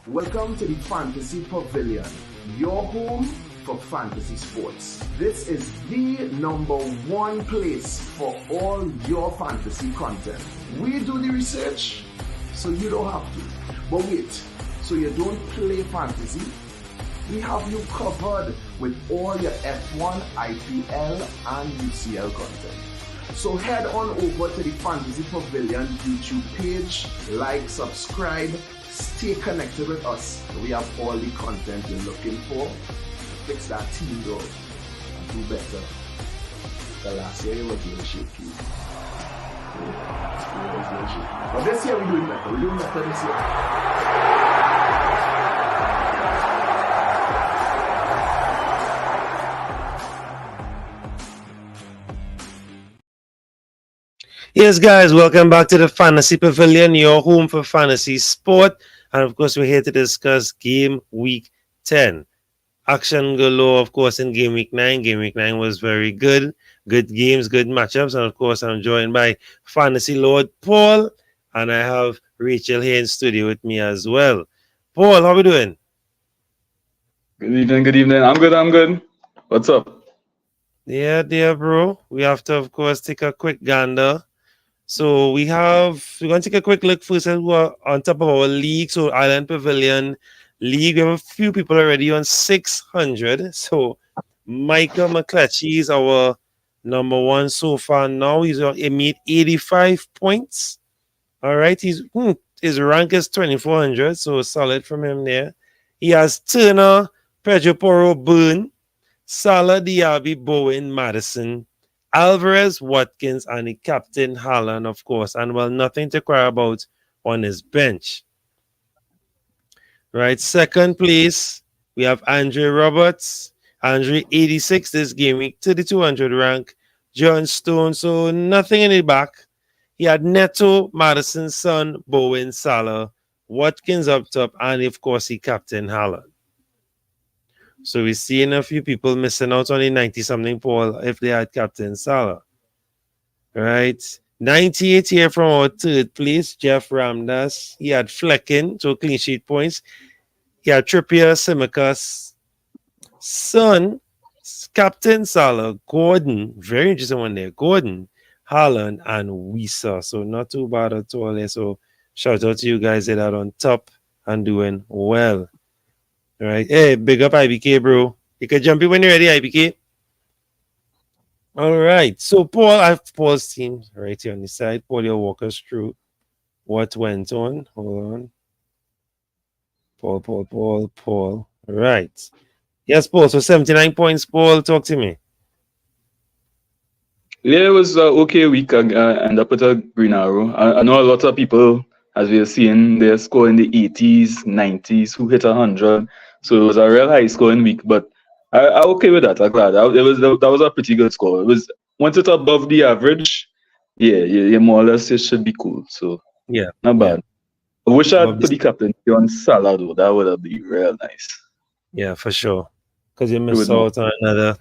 Welcome to the Fantasy Pavilion, your home for fantasy sports. This is the number one place for all your fantasy content. We do the research, so you don't have to. But wait, so you don't play fantasy? We have you covered with all your F1, IPL, and UCL content. So head on over to the Fantasy Pavilion YouTube page, like, subscribe, stay connected with us. We have all the content you're looking for. Fix that team though and do better. The last year it was really shaky. But this year we're doing better. We're doing better this year. Yes, guys, welcome back to the Fantasy Pavilion, your home for fantasy sport. And of course, we're here to discuss game week 10. Action galore, of course, in game week 9. Game week 9 was very good. Good games, good matchups. And of course, I'm joined by Fantasy Lord Paul. And I have Rachel here in studio with me as well. Paul, how are we doing? Good evening. I'm good. What's up? Yeah, dear bro. We have to, of course, take a quick gander. So we're going to take a quick look first at who are on top of our league. So Island Pavilion League, we have a few people already on 600. So Michael McClatchy is our number one so far now. He made 85 points. All right. His rank is 2400, so solid from him there. He has Turner, Pedro Porro, Boone, Salah, Diaby, Bowen, Madison, Alvarez, Watkins, and the captain Haaland, of course. And well, nothing to cry about on his bench. Right, second place, we have Andre Roberts. Andre 86 this game week, 3200 rank. John Stone, so nothing in the back. He had Neto, Madison, Son, Bowen, Salah, Watkins up top, and of course, he captain Haaland. So we're seeing a few people missing out on the 90-something Paul if they had Captain Salah. Right. 98 here from our third place, Jeff Ramdas. He had Fleckin, so clean sheet points. He had Trippier, Simicas, Son, Captain Salah, Gordon. Very interesting one there. Gordon, Haaland, and Wisa. So not too bad at all there. So shout out to you guys that are on top and doing well. All right. Hey, big up IBK, bro. You can jump in when you're ready, IBK. All right. So, Paul, I have Paul's team right here on the side. Paul, you'll walk us through what went on. Hold on. Paul. All right. Yes, Paul. So, 79 points. Paul, talk to me. Yeah, it was okay week. I ended up with a green arrow. I know a lot of people, as we are seeing, they're scoring the 80s, 90s, who hit 100. So it was a real high scoring week, but I okay with that. I'm glad. That was a pretty good score. It was once it's above the average, yeah, more or less it should be cool. So yeah, not bad. Yeah. I wish I had put the captain on Salah though. That would have been real nice. Yeah, for sure. Because you missed out on another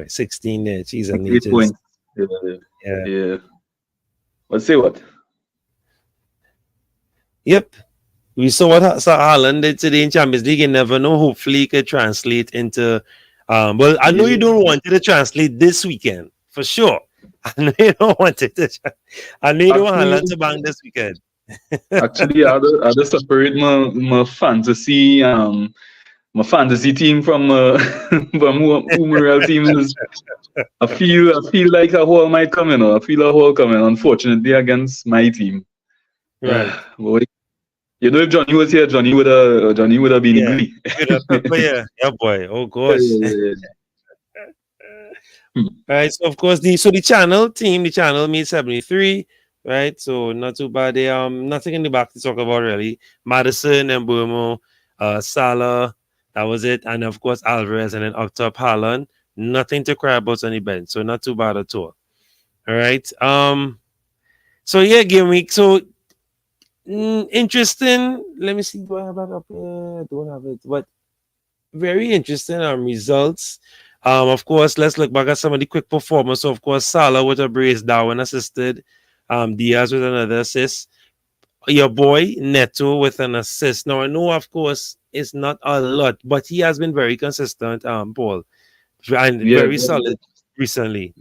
16 there. Jeez, and 8 points. Yeah. Let's say what? Yep. We saw what Haaland did today in Champions League. You never know. Hopefully, it could translate into. Well, I know you don't want it to translate this weekend for sure. I know you don't want it to. I know you don't want Haaland to bang this weekend. Actually, I had to separate my fantasy team from who my real team is. I feel like a hole might come in. I feel a hole coming. Unfortunately, against my team. Right. You know, if Johnny was here, Johnny would have been in glee. Yeah, boy. Oh gosh. Right. So of course, the channel made 73. Right. So not too bad. They nothing in the back to talk about really. Madison and Burmo, Salah, that was it, and of course Alvarez, and then up top Haaland. Nothing to cry about on the bench. So not too bad at all. All right. So yeah, game week. So. Interesting. Let me see. Do I have that up here? I don't have it. But very interesting results. Of course, let's look back at some of the quick performance. So, of course, Salah with a brace, Darwin assisted. Diaz with another assist. your boy Neto with an assist. Now I know, of course, it's not a lot, but he has been very consistent, Paul, and Yeah, very solid recently.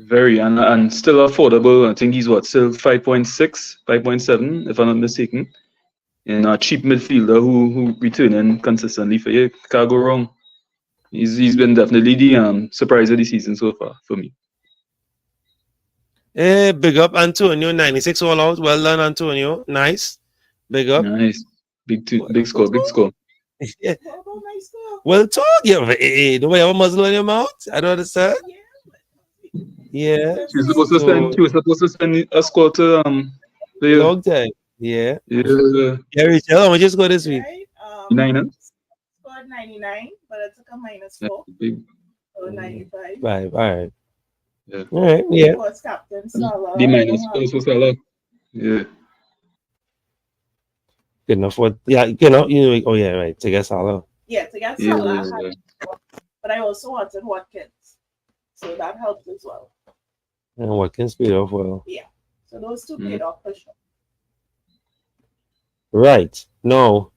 very, and still affordable. I think he's what, still 5.6, 5.7, if I'm not mistaken. And a cheap midfielder who returning consistently for you. Can't go wrong. He's been definitely the surprise of the season so far for me. Big up Antonio, 96 all out. Well done, Antonio. Nice. Big up. Nice. Big score, big score. Yeah. Well, talk. Yeah. Hey, do we have a muzzle on your mouth? I don't understand. Yeah. She was supposed to send a score to Long time. Yeah. Yeah. Yeah, Rachel, how much you score this week? Right? 99. Scored 99, but I took a -4, Big. so 95. Five. All right. Yeah. All right. Yeah. Was captain Salah. D minus also Salah. Yeah. Good enough. What? Yeah. You know. Oh yeah. Right. To get Salah. Yeah, to get Yeah. Salah, I had, but I also wanted Watkins, so that helped as well. And Watkins paid off well. Yeah, so those two paid off for sure. Right. Now,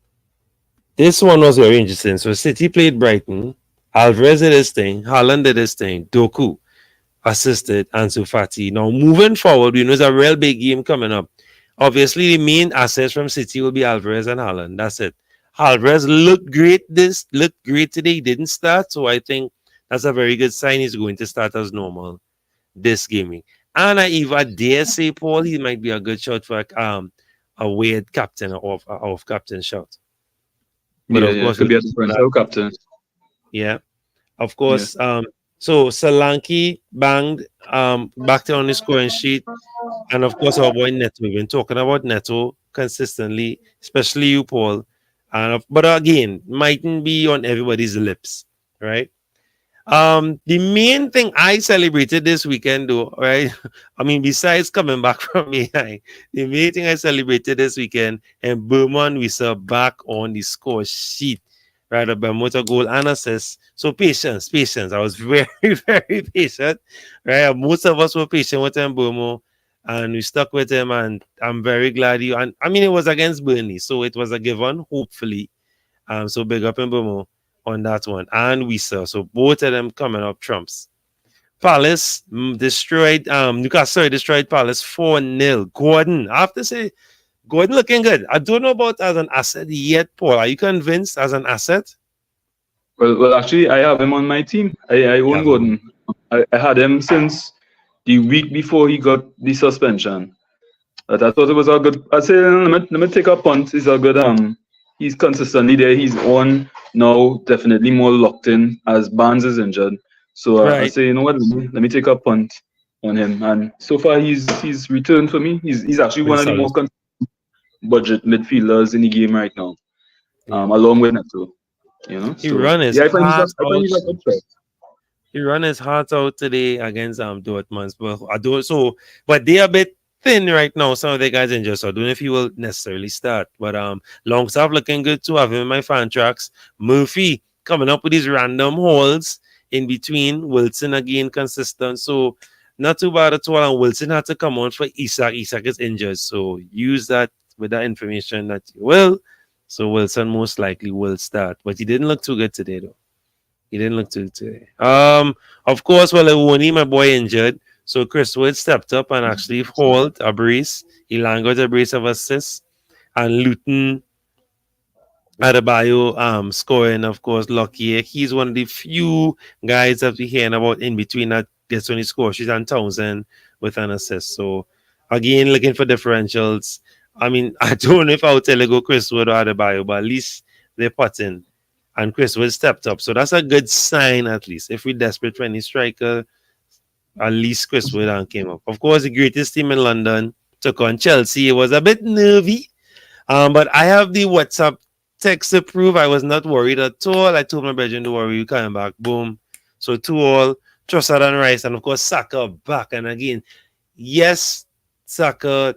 this one was very interesting. So City played Brighton. Alvarez did his thing. Haaland did his thing. Doku assisted Ansu Fati. Now, moving forward, we know it's a real big game coming up. Obviously, the main assets from City will be Alvarez and Haaland. That's it. Alvarez looked great today. He didn't start, so I think that's a very good sign. He's going to start as normal this game. And I even dare say, Paul, he might be a good shot for a weird captain of captain shot. But of course, could be a differential captain. Yeah, of course. Yeah. So Solanke banged back on the scoring sheet, and of course our boy Neto. We've been talking about Neto consistently, especially you, Paul. But again, mightn't be on everybody's lips, right? The main thing I celebrated this weekend, though, right? I mean, besides coming back from AI, the main thing I celebrated this weekend, and Berman, we saw back on the score sheet, right? A Bermuda goal and assist. So patience. I was very, very patient, right? Most of us were patient with him, Bermo, and we stuck with him, and I'm very glad you. And I mean, it was against Burnley, so it was a given, hopefully. So big up in Bermo on that one, and we saw so both of them coming up trumps. Palace destroyed Newcastle destroyed Palace 4-0. Gordon, I have to say, Gordon looking good. I don't know about as an asset yet, Paul. Are you convinced as an asset? Well, actually, I have him on my team. I own Gordon. I had him since the week before he got the suspension. But I thought it was a good. I say let me take a punt. He's a good He's consistently there. He's on now, definitely more locked in as Barnes is injured. So I say, you know what? Let me take a punt on him. And so far, he's returned for me. He's actually one of the more budget midfielders in the game right now. Along with Neto, you know. He run his heart out. He run his heart out today against Dortmund. But they are a bit thin right now. Some of the guys injured, so I don't know if he will necessarily start. But Longstaff looking good too. I have him in my fan tracks. Murphy coming up with these random holes in between. Wilson again consistent, so not too bad at all. And Wilson had to come on for Isak. Isak is injured, so use that with that information that you will. So Wilson most likely will start, but he didn't look too good today, though. He didn't look too good today. Of course, Ewoni, my boy, injured. So Chris Wood stepped up and actually hauled a brace. He got a brace of assists. And Luton Adebayo scoring, of course, lucky. He's one of the few guys that we hearing about in between that gets on the score sheet, and Townsend with an assist. So again, looking for differentials. I mean, I don't know if I would tell you go Chris Wood or Adebayo, but at least they're putting. And Chris Wood stepped up. So that's a good sign, at least. If we're desperate for any striker, at least Chris Wood came up. Of course, the greatest team in London took on Chelsea. It was a bit nervy. But I have the WhatsApp text to prove I was not worried at all. I told my brethren, don't worry, you coming back. Boom. So 2-2, Trossard and Rice. And of course, Saka back. And again, yes, Saka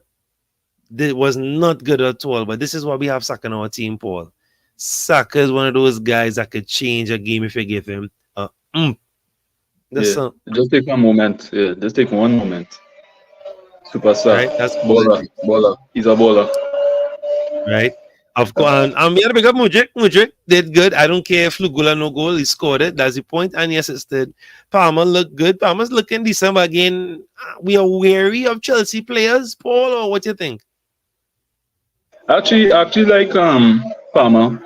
was not good at all. But this is why we have Saka in our team, Paul. Saka is one of those guys that could change a game if you give him just take one moment. Just take one moment. Superstar. Right? That's baller. He's a baller. right? Of course, and we had to pick up Mudrik. Mudrik did good. I don't care if Lugula no goal, he scored it. That's the point. And he assisted. Palmer looked good. Palmer's looking decent. But again, we are wary of Chelsea players, Paul, or what you think? Actually, like Palmer,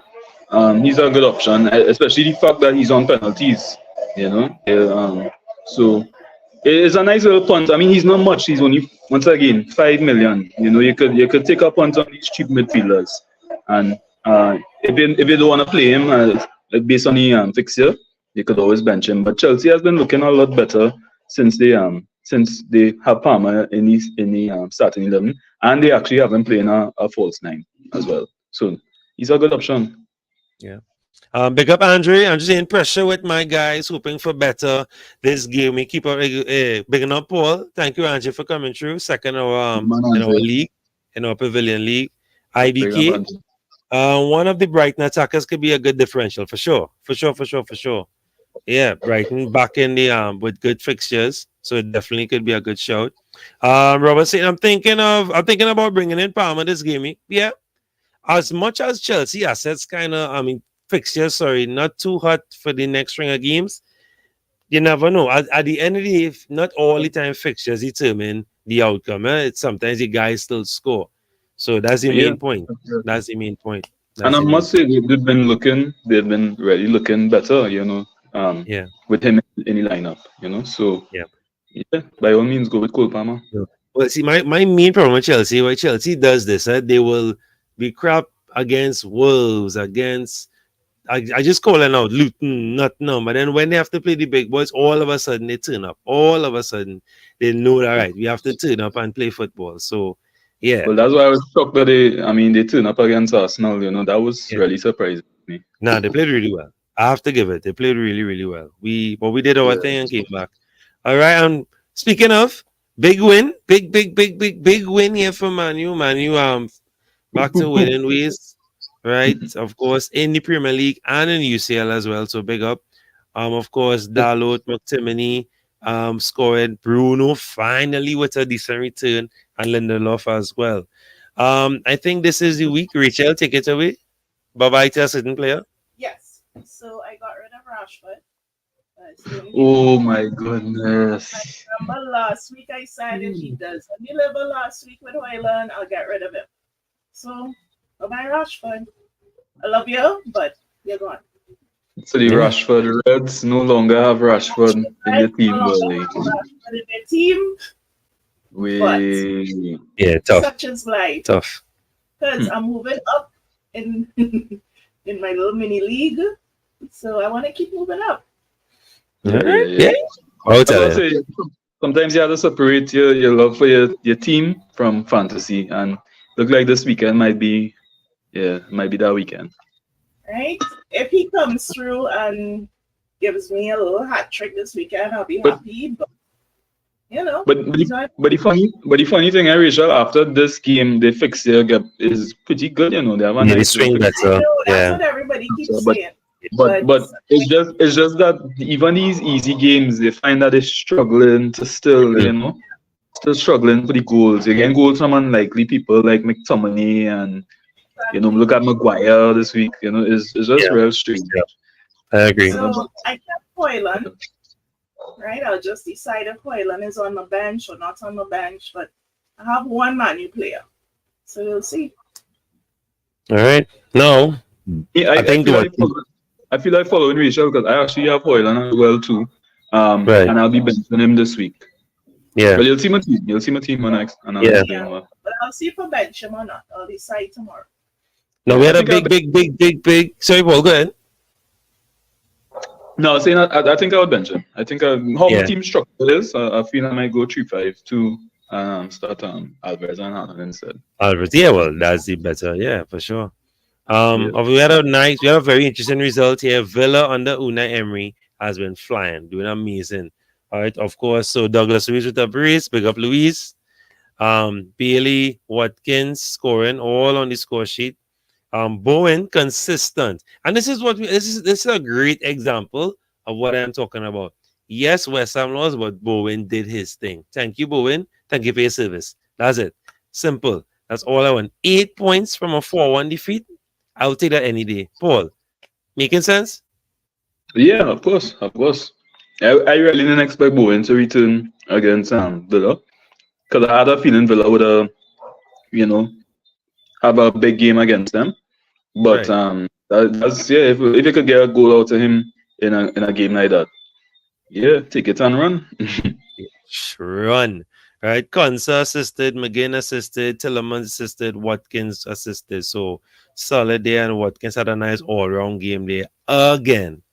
he's a good option, especially the fact that he's on penalties. You know, so it's a nice little punt. I mean, he's not much. He's only once again 5 million. You know, you could take a punt on these cheap midfielders, and if you don't want to play him based on the fixture, you could always bench him. But Chelsea has been looking a lot better since they have Palmer in the starting 11, and they actually have him playing a false 9 as well. So he's a good option. Yeah. Big up Andre. I'm just in pressure with my guys, hoping for better this game. We keep bigging up Paul. Thank you, Andre, for coming through. Second in our league, in our Pavilion League. IBK. One of the Brighton attackers could be a good differential for sure. For sure. Yeah, Brighton back in the with good fixtures, so it definitely could be a good shout. Robert saying I'm thinking about bringing in Palmer this game. Yeah, as much as Chelsea assets fixtures, not too hot for the next string of games. You never know. At the end of the day, not all the time fixtures determine the outcome. It's sometimes the guys still score. So that's the main point. That's the main point. And I must say they've been really looking better, you know. With him in the lineup, you know. So by all means, go with Cole Palmer. Yeah. Well, see, my main problem with Chelsea, why Chelsea does this, they will be crap against Wolves, against I just call it out Luton, not no, but then when they have to play the big boys, all of a sudden they turn up. All of a sudden they know that right, we have to turn up and play football. So yeah. Well, that's why I was shocked that they turned up against Arsenal, you know, that was really surprising me. Nah, they played really well. I have to give it. They played really, really well. We did our thing and came back. All right. And speaking of big win, big win here for Manu. Back to winning ways, right? Of course, in the Premier League and in UCL as well. So big up. Of course, Dalot, McTominay, scored. Bruno finally with a decent return, and Lindelof as well. I think this is the week. Rachel, take it away. Bye-bye to a certain player. Yes. So I got rid of Rashford. Oh my goodness. I remember last week I said if he does a deliver last week with Hoyland, I'll get rid of him. So bye Rashford. I love you, but you're gone. So the Rashford Reds no longer have Rashford in the team, Rashford in their team. Tough. Such is life. Tough. Because I'm moving up in in my little mini league. So I want to keep moving up. Yeah. Sometimes you have to separate your love for your team from fantasy, and look like this weekend might be that weekend. Right? If he comes through and gives me a little hat trick this weekend, I'll be happy. But you know, but the funny thing, Rachel, after this game, the fixture gap is pretty good. You know, they have a nice string better. That's what everybody keeps saying. But it's just that even these easy games, they find that they're struggling to still struggling for the goals. You're getting goals from unlikely people like McTominay and look at Maguire this week. You know, it's just real strange. Yeah. I agree. So I kept Hoyland. Right, I'll just decide if Hoyland is on the bench or not on the bench. But I have one Manu player, so we'll see. All right. No, I feel like following Rachel because I actually have Hoyland as well too. Right. And I'll be benching him this week. Yeah. But you'll see my team. You'll see my team next. But I'll see if I bench him or not. I'll decide tomorrow. No, we had a big. Sorry, Paul. Go ahead. No, saying I think I would bench him. I think how my team structure is. I feel I might go 3-5-2 and start Alvarez and Haaland instead. Alvarez, well, that's the better. Yeah, for sure. We had a very interesting result here. Villa under Unai Emery has been flying, doing amazing. All right, of course. So Douglas Luiz with a brace, big up Luiz. Bailey, Watkins scoring all on the score sheet. Bowen consistent, and this is a great example of what I'm talking about. Yes, West Ham lost, but Bowen did his thing. Thank you, Bowen. Thank you for your service. That's it. Simple. That's all I want. 8 points from a 4-1 defeat. I'll take that any day. Paul, making sense? Yeah, of course, of course. I really didn't expect Bowen to return against Villa because I had a feeling Villa would you know have a big game against them. But Right. that's yeah. If you could get a goal out of him in a game like that, yeah, take it and run. Run. Right. Konsa assisted, McGinn assisted, Tillerman assisted, Watkins assisted. So solid there, and Watkins had a nice all-round game there. Again,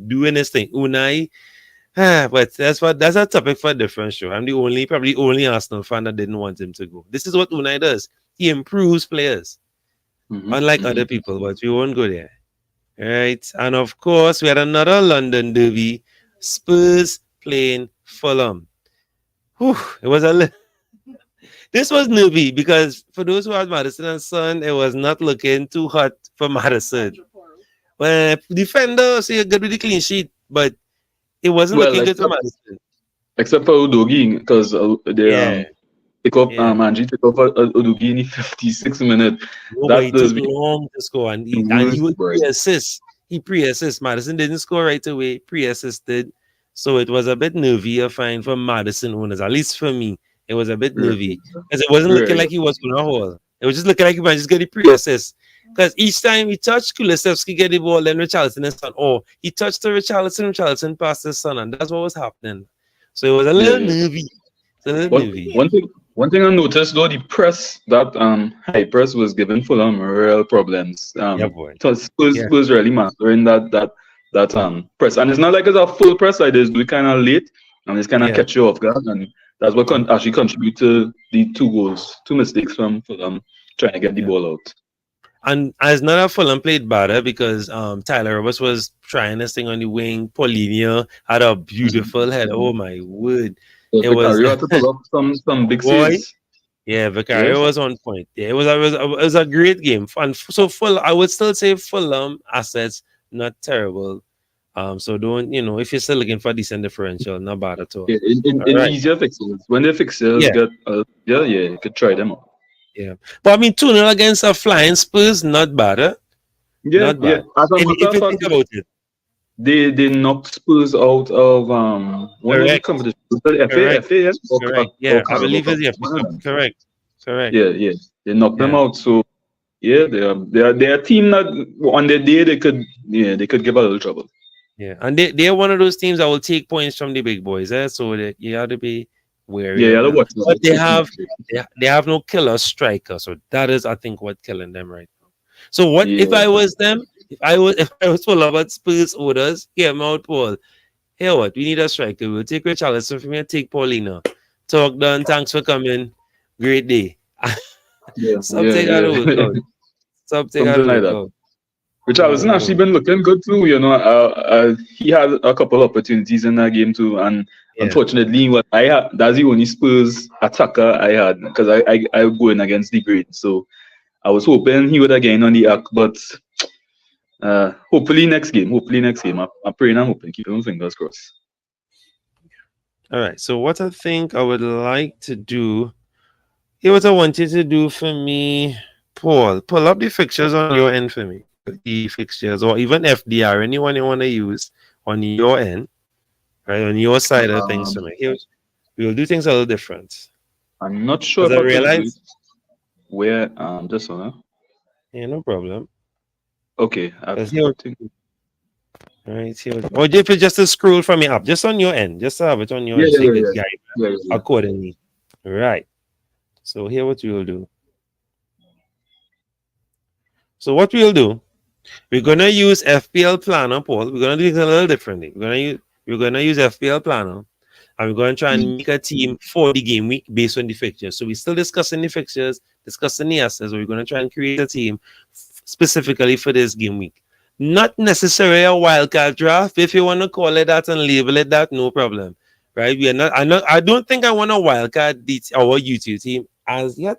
doing his thing. Unai. But that's a topic for a different show. I'm probably only Arsenal fan that didn't want him to go. This is what Unai does. He improves players, unlike other people, but we won't go there. Right. And of course, we had another London derby. Spurs playing Fulham. Whew, it was this was nervy because for those who had Madison and Son, it was not looking too hot for Madison. When defender, so you're good with the clean sheet, but it wasn't Well, looking good for Madison. except for Udogi, because they pick up Angie took up Udogi in the 56 minutes. No, but it took long to score, and he would pre-assist. He pre-assist. Madison didn't score right away. Pre-assisted. So it was a bit nervy, I find, for Madison owners. At least for me, it was a bit nervy. Because it wasn't looking like he was going to hold. It was just looking like he might just get the pre-assist. Because each time he touched, Kulusevski get the ball, then Richarlison and Son. Oh, he touched to Richarlison passed his Son, and that's what was happening. So it was a little nervy. One thing I noticed though, the press that high press was giving Fulham real problems. Spurs really mastering that press, and it's not like it's a full press like this. We kind of late, and it's kind of catch you off guard, and that's what actually contribute to the 2 mistakes from Fulham trying to get the ball out. And as not a Fulham played better because Tyler Roberts was trying this thing on the wing. Paulinho had a beautiful head. Oh my word! It Vicario had to pull up some big saves. Yeah, Vicario was on point. Yeah, it was a great game. And so I would still say Fulham assets not terrible. So don't if you're still looking for a decent differential, not bad at all. In easier fixtures, when the fixtures get you could try them out. Yeah, but I mean 2-0 against a flying Spurs, not bad. Not bad. If you think about it. They knocked Spurs out of one of the competitions. Correct. Yeah, I believe it's Correct. Yeah. They knocked them out. So yeah, they're a team that on their day they could give a little trouble. Yeah, and they're one of those teams that will take points from the big boys. So you have to be wary. Yeah, but they have no killer striker. So that is, I think, what killing them right now. So what if I was them? If I was full about Spurs orders, hear me out, Paul. Here what? We need a striker. We'll take Richarlison from here, take Paulina. Talk done. Thanks for coming. Great day. Something like that. Richarlison actually been looking good too. He had a couple opportunities in that game too, and unfortunately, what I had, that's the only Spurs attacker I had because I going against the grade. So I was hoping he would again on the act, but hopefully next game. I'm praying and hoping. Keep my fingers crossed. All right. So what I think I would like to do. Here, what I want you to do for me, Paul. Pull up the fixtures on your end for me. The fixtures or even FDR, anyone you want to use on your end, right? On your side of things for me. Here, we'll do things a little different. I'm not sure I realize where just on. Yeah, no problem. Okay. Right here. Or if it's just to scroll from your app, just on your end, just to have it on your end, so you can guide accordingly. Right. So here what we will do. So what we'll do, we're gonna use FPL Planner, Paul. We're gonna do it a little differently. We're gonna use FPL Planner, and we're gonna try and make a team for the game week based on the fixtures. So we're still discussing the fixtures, discussing the assets. We're gonna try and create a team specifically for this game week. Not necessarily a wildcard draft. If you want to call it that and label it that, no problem. Right? I don't think I want a wildcard our YouTube team as yet.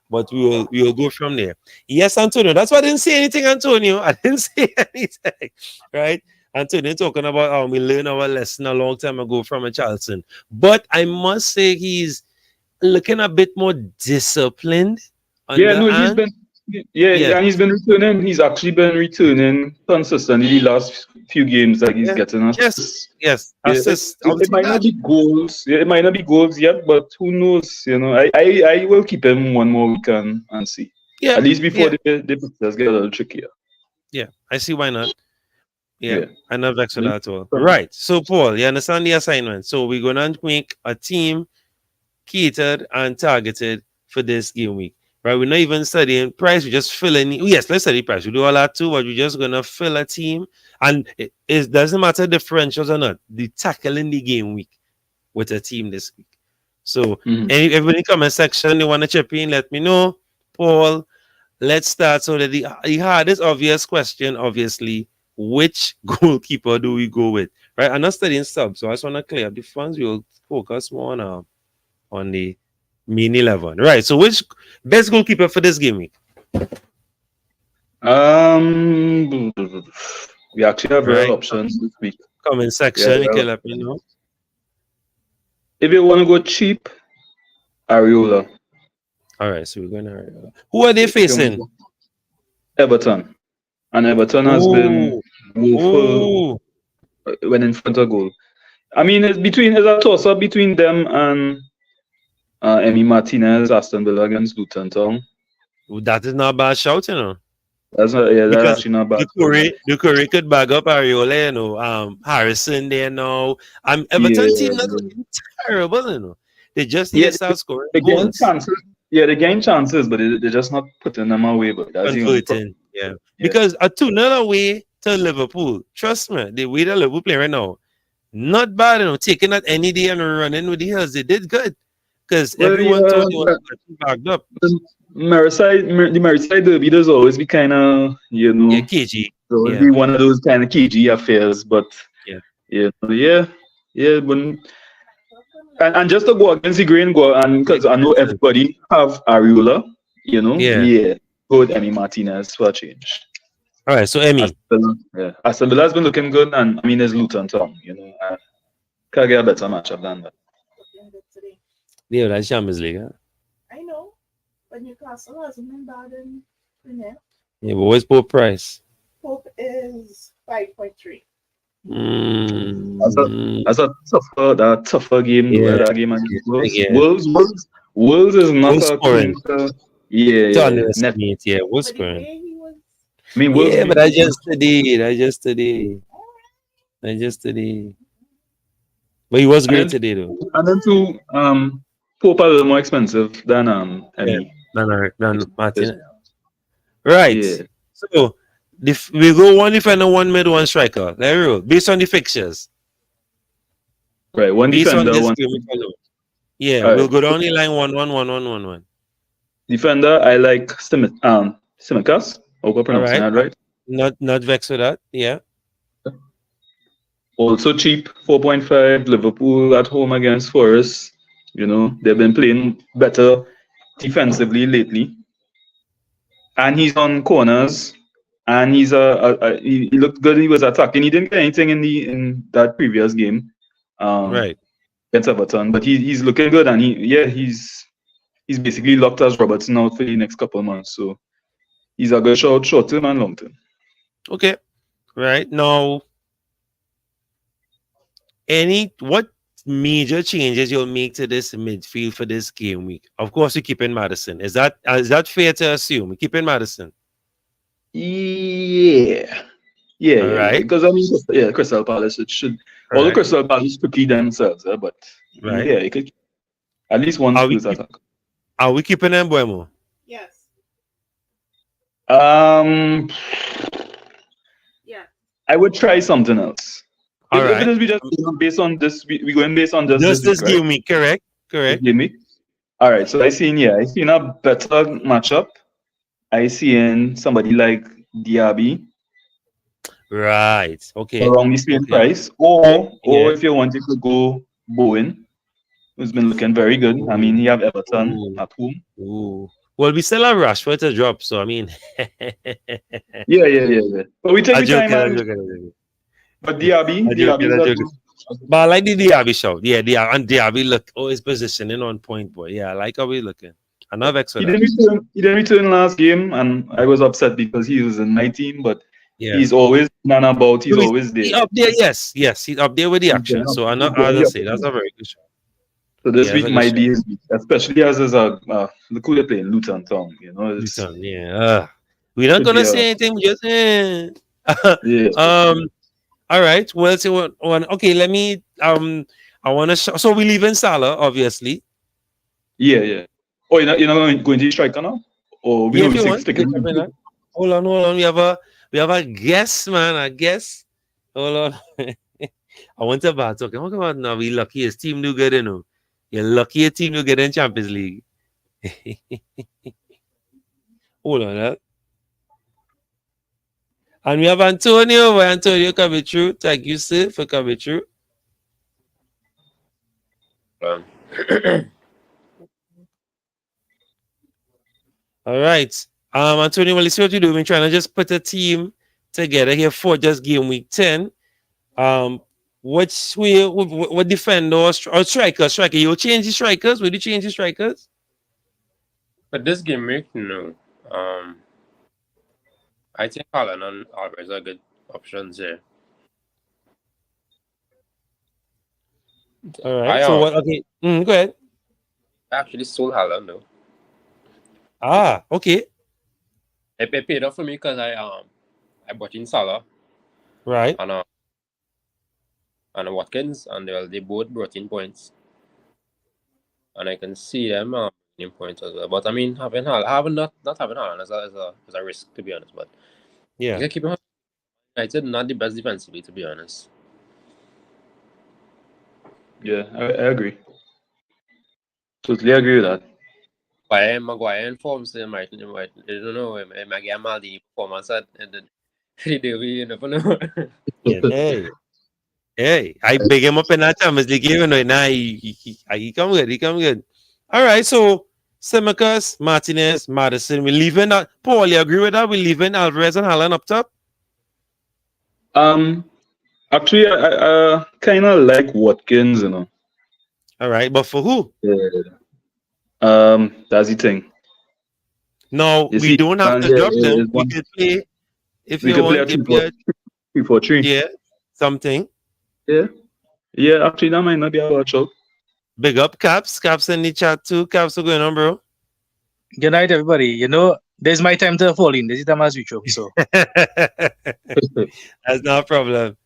But we will go from there. Yes, Antonio. That's why I didn't say anything, Antonio. I didn't say anything. Right? Antonio talking about how we learned our lesson a long time ago from Richarlison. But I must say he's looking a bit more disciplined on Yeah, the no, hand. and he's been returning. He's actually been returning consistently the last few games. Like he's Yeah. getting Yes. assists. Yes. Yeah, Assist. it Obviously might not that. be goals. Yeah, it might not be goals yet, but who knows? You know, I will keep him one more week and see. Yeah. At least before Yeah. the pictures get a little trickier. Yeah. I see why not. Yeah. Yeah. I'm not vexed with that at all. Right. So Paul, you understand the assignment. So we're gonna make a team catered and targeted for this game week. Right? We're not even studying price, we just fill in. Yes, let's study price. We do all that too, but we're just gonna fill a team. And it doesn't matter differentials or not. The tackling the game week with a team this week. So everybody in the comment section, they want to chip in, let me know. Paul, let's start. So that the hardest obvious question, obviously, which goalkeeper do we go with? Right? I'm not studying subs, so I just want to clear up the funds. We'll focus more on the main 11. Right. So which best goalkeeper for this game week? We actually have Right. real options this week. Comment section, you Yeah. can let me know. If you want to go cheap, Areola. All right, so we're gonna. Who are they facing? Everton. And Everton has been woeful when in front of goal. I mean, it's a toss-up between them and Emi Martinez, Aston Villa against Luton Town. That is not a bad shout, you know. That's actually not bad. Ducouré could bag up Areola, you know. Harrison there now. Everton team not looking terrible, you know. They just need to start scoring goals. Chances. Yeah, they gain chances, but they're just not putting them away. But that's converting. Yeah. Because a 2-0 away to Liverpool. Trust me, the way that Liverpool play right now, not bad, you know. Taking that any day and running with the hills, they did good. Because everyone thought they were backed up. The Merseyside derby does always be kind of, you know, cagey. It'll be one of those kind of cagey affairs, but when and just to go against the grain, and because I know everybody have Areola, you know, go with Emi Martinez for a change. All right, so Emi. Aston Villa has been looking good, and I mean, it's Luton Town, you know, can't get a better matchup than that. Yeah, that's Champions League, huh? I know, but Newcastle hasn't been bad in there. Yeah, but what's Pope price? Pope is 5.3. That's a tougher game. Yeah. That game Wolves is not a team. Wolves scoring. I mean, Wolves but I just today. But he was great today, though. And then too, Pope a little more expensive than Emi. Than Martin. Right. Yeah. So we go one defender, one mid, one striker. There we go. Based on the fixtures. Right. One based defender. On one. We'll go down the line 1-1-1-1-1-1. Defender, I like Tsimikas. Hope I pronounce that right. Not vexed with that. Yeah. Also cheap, 4.5. Liverpool at home against Forest. You know, they've been playing better defensively lately. And he's on corners. And he looked good. He was attacking. He didn't get anything in that previous game. Right. Against Everton. But he's looking good, and he's basically locked as Robertson out for the next couple of months. So he's a good short term and long term. Okay. Right. Now, what major changes you'll make to this midfield for this game week? Of course, you keep in Maddison. Is that fair to assume? You keep in Maddison. Yeah. Right. Because I mean, Crystal Palace. It should. Although Crystal Palace quickly themselves, but it could at least one skills attack. Are we keeping them, Buemo? Yes. Yeah. I would try something else. If it is we just based on this, we going based on just this game week, correct? Game week. All right. So I seen a better matchup. I seen somebody like Diaby. Right. Okay. Around the same price, or if you wanted to go Bowen, who's been looking very good. I mean, he have Everton at home. Well, we still have Rashford to drop, so I mean. Yeah. But we take the time. But Diaby. But I like the Diaby shout. Yeah, and Diaby look his positioning on point, boy. Yeah, I like how we looking. I'm not vexed He with that. didn't return last game, and I was upset because he was in my team. But Yeah. he's always man about. He's always there. He up there, yes, he's up there with the action. there. So I'm not. He's there. I'll just say that's a very good shot. So this Yeah, week that's a good might shot. be his week, especially as is look who they're playing, Luton Town. You know, it's Luton, yeah. We're not Could gonna be say anything. We just yeah. All right. Well, so one. Okay, let me. I want to. So we leave in Salah, obviously. Yeah. Oh, you're not going to striker now, or we Yeah, don't if you want. stick it. Hold on. We have a guest, man. A guest. Hold on. I want to about talking. Oh, come on now. We lucky his team do good, you know. You're lucky your team do good in Champions League. Hold on, huh? And we have Antonio. Antonio coming through. Thank you, sir, for coming through. All right. Antonio, well, let's see what you do. We're trying to just put a team together here for just game week 10. What defender or striker? You'll change the strikers? Will you change the strikers? But this game week, no. I think Haaland and Alvarez are good options here. All right. So what? Okay. Go ahead. I actually sold Haaland though. Okay. It paid off for me because I bought in Salah. Right. And Watkins, and they both brought in points. And I can see them in points as well. But I mean, not having Haaland as a risk, to be honest. But yeah, you can keep him. United not the best defensively, to be honest. Yeah, I agree. Totally agree with that. Maguire in form, so I don't know. I might get Maldini performance at the derby, you never know. Hey, I big him up in that Champions League game, and now he come good. All right, so Tsimikas, Martinez, Madison, we leaving that. Paul, you agree with that? We leaving Alvarez and Haaland up top? Actually, I kind of like Watkins, you know. All right, but for who? That's the thing. No, we don't have to drop them. We could play if we want. Play 3-4-3. Yeah, something. Yeah. Actually, that might not be a bad show. Big up, Caps in the chat too. Caps, what's going on, bro? Good night, everybody. You know, there's my time to fall in. This is the time as we show. So that's not a problem.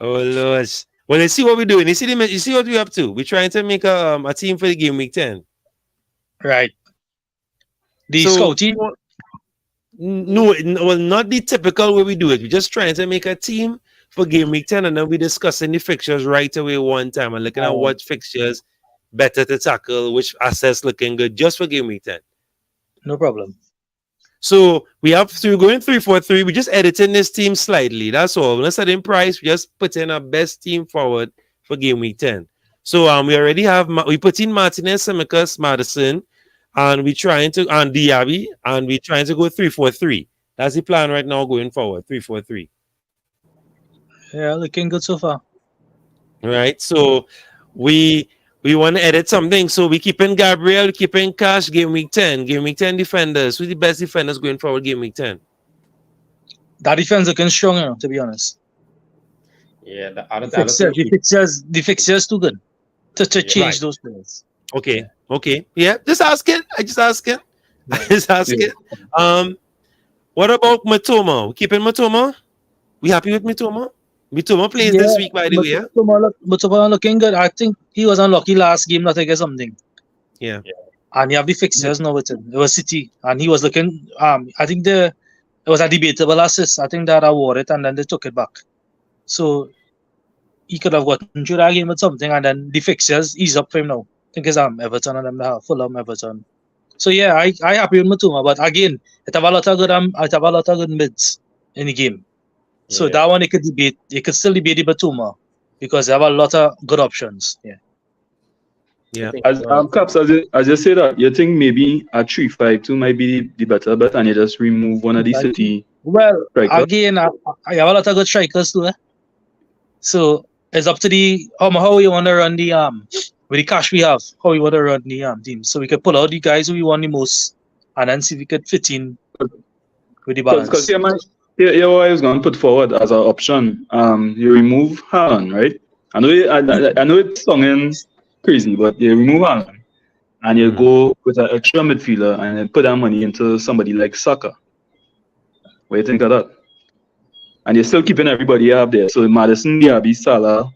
Oh Lord. Well, let's see what we're doing. You see what we're up to. We're trying to make a team for the game week 10. Right. The scouting? No, well, not the typical way we do it. We're just trying to make a team for game week 10, and then we're discussing the fixtures right away one time and looking at what fixtures better to tackle, which assets looking good just for game week 10. No problem. So we're going 3-4-3. We're just editing this team slightly. That's all. We're not setting price. We just put in our best team forward for game week 10. So we already have we put in Martinez, Tsimikas, Madison, and we're trying to Diaby, and we're trying to go 3-4-3. That's the plan right now going forward. 3-4-3. Yeah, looking good so far. Right. So we want to edit something. So we keeping Gabriel, keeping Cash game week 10. Game week 10 defenders. Who's the best defenders going forward game week 10? That defense looking strong, you know, to be honest. Yeah, the fixtures too good to change those players. Okay. Yeah, just asking. I just asking. What about Matoma? We keeping Matoma? We happy with Matoma? Matoma plays this week, by the way. Matoma looking good. I think he was unlucky last game not to get something. Yeah. And you have the fixtures now with him. It was City, and he was looking. I think it was a debatable assist. I think that awarded, and then they took it back. So he could have gotten through that game with something, and then the fixtures ease up for him now. I think it's Everton and them Fulham, Everton. So yeah, I happy with Matoma, but again, it have a lot of good mids in the game. So that one you could still debate the Matoma because they have a lot of good options. Yeah. As Caps, as you say that, you think maybe a 3-5-2 might be the better bet, and you just remove one of the City. Well, strikers. Again, I have a lot of good strikers too. So it's up to how you want to run the with the cash we have, how we want to run the team. So we could pull out the guys who we want the most, and then see if we could fit in with the balance. Because here what I was going to put forward as an option. You remove Haaland, right? I know it's sounding crazy, but you remove Haaland and you go with an extra midfielder and then put that money into somebody like Saka. What do you think of that? And you're still keeping everybody up there. So Madison, Diaby, Salah,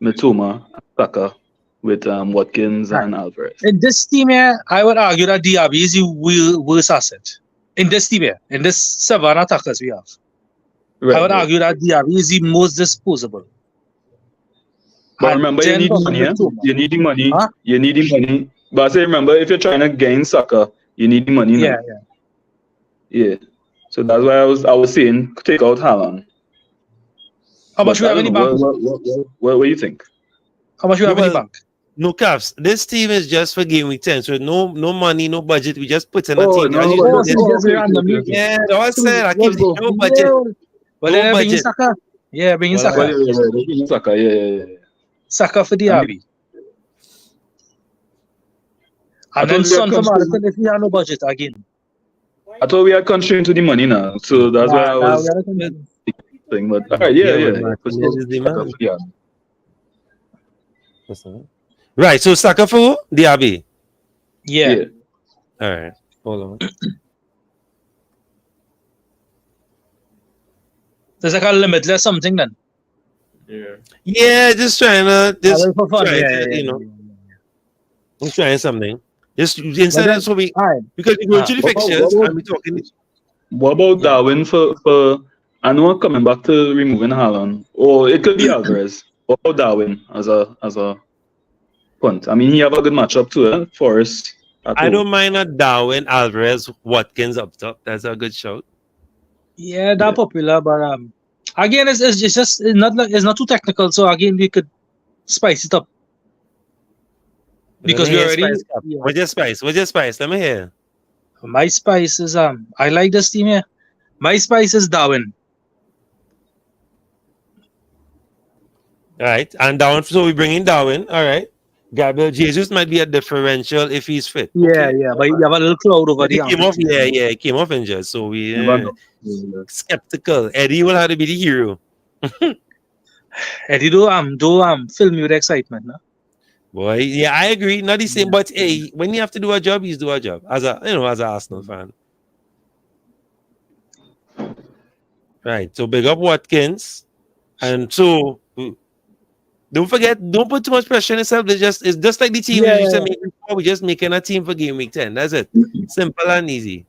Mitoma, Saka with Watkins and Alvarez. In this team here, I would argue that Diaby is the worst asset. In this team here, in this 7 attackers we have. Right, I would argue that Diaby is the most disposable. But And remember, you then need comes money. Mitoma. You need the money. Huh? You need the money. But I say, remember, if you're trying to gain Saka, you need the money now. Yeah. So that's why I was saying take out Haaland. How much we have in the bank? What do you think? How much we have in the bank? No caps. This team is just for game week 10. So no money, no budget. We just put in a team. No, As you but- said, just randomly. yeah, that's what I said. I keep saying no budget. Well, No then bring in budget. Saka. Yeah, bring in Well, Saka. Saka, yeah. Saka for Diaby. I And then thought we had Son for constraint- Madison if we have no budget again. I thought we had constraint to the money now, so that's why I was saying. But all right, yeah. Martinez is the man. Yeah. Right. So Saka for who? Diaby. Yeah. All right. Hold on. There's like a limitless something then. Yeah, just trying to For fun. try Yeah, to, yeah, you know, I'm trying something. Just instead then- of so we Alright. because we go through the What fixtures about- and we talking. What about Darwin for I know I'm coming back to removing Haaland, or it could be Alvarez. What about Darwin as a punt? I mean, he have a good matchup too, Forest. I don't mind a Darwin, Alvarez, Watkins up top. That's a good shout. Yeah, that popular, but again, it's just it's not too technical. So again, we could spice it up because Let me we hear already. Spice Cup. Yeah. What's your spice? What's your spice? Let me hear. My spice is I like this team here. My spice is Darwin. All right, and Darwin. So we bring in Darwin. All right. Gabriel Jesus might be a differential if he's fit. Yeah, but you have a little cloud over He the came off, he came off injured, so we Never skeptical. Eddie will have to be the hero. Eddie, do fill me with excitement, no? Boy, yeah, I agree. Not the same, but hey, when you have to do a job, he's do a job. As an Arsenal fan. Right. So big up Watkins. And so don't put too much pressure on yourself. It's just like the team we used to make before. We're just making a team for game week 10. That's it. Simple and easy.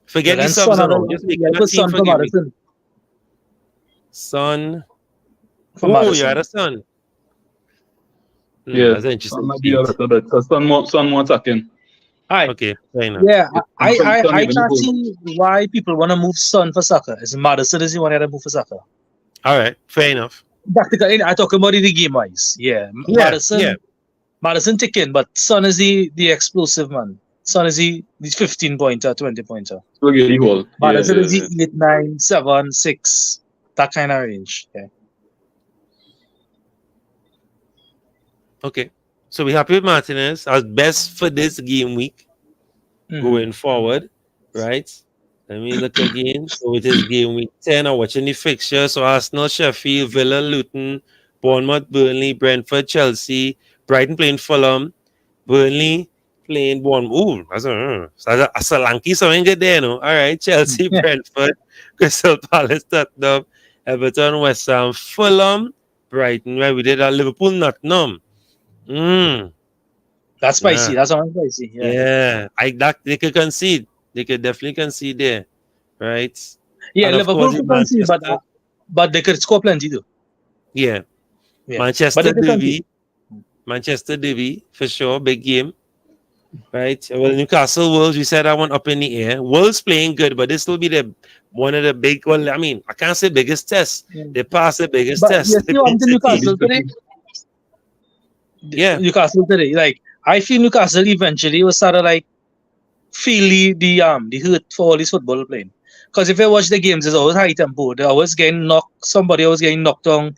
Forget the subs and all. Just making a team for game week. Son. For Oh, Madison. you had a son. Yeah, That's interesting. might be a little bit because some more attacking. Alright. Okay, fair enough. Yeah, I Son even can't go. see why people want to move Son for Saka. It's Madison is the one that move for Saka. All right, fair enough. Practically, I talk about it the game wise. Yeah, Madison. yeah. Madison ticking, but Son is the explosive man. Son is the 15 pointer, 20 pointer. We'll get the goal. Madison Yeah, is the 8, 9, 7, 6, that kind of range. Yeah. Okay. So we happy with Martinez as best for this game week going forward, right? Let me look again. So it is game week 10. I'm watching the fixture. So Arsenal, Sheffield, Villa, Luton, Bournemouth, Burnley, Brentford, Chelsea, Brighton playing Fulham, Burnley playing Bournemouth. Ooh, that's a Solanke something good there, no? All right, Chelsea, Brentford, Crystal Palace, Tottenham, Everton, West Ham, Fulham, Brighton, where we did Liverpool, Nottingham. That's spicy. That's one spicy. Yeah. They could concede. They could definitely concede there, right? Yeah, And of Liverpool course, could concede, but they could score plenty too. Yeah. Yeah. Manchester But they could Derby. Manchester Derby, for sure. Big game. Right? Well, Newcastle Wolves, we said that one up in the air. Wolves playing good, but this will be one of the big, well, I mean, I can't say biggest test. They passed the biggest But test. you see what Newcastle today? Yeah. Newcastle today. Like, I feel Newcastle eventually will start to like feel the hurt for all this football playing. Because if you watch the games, it's always high tempo. They're always getting knocked. Somebody always getting knocked down.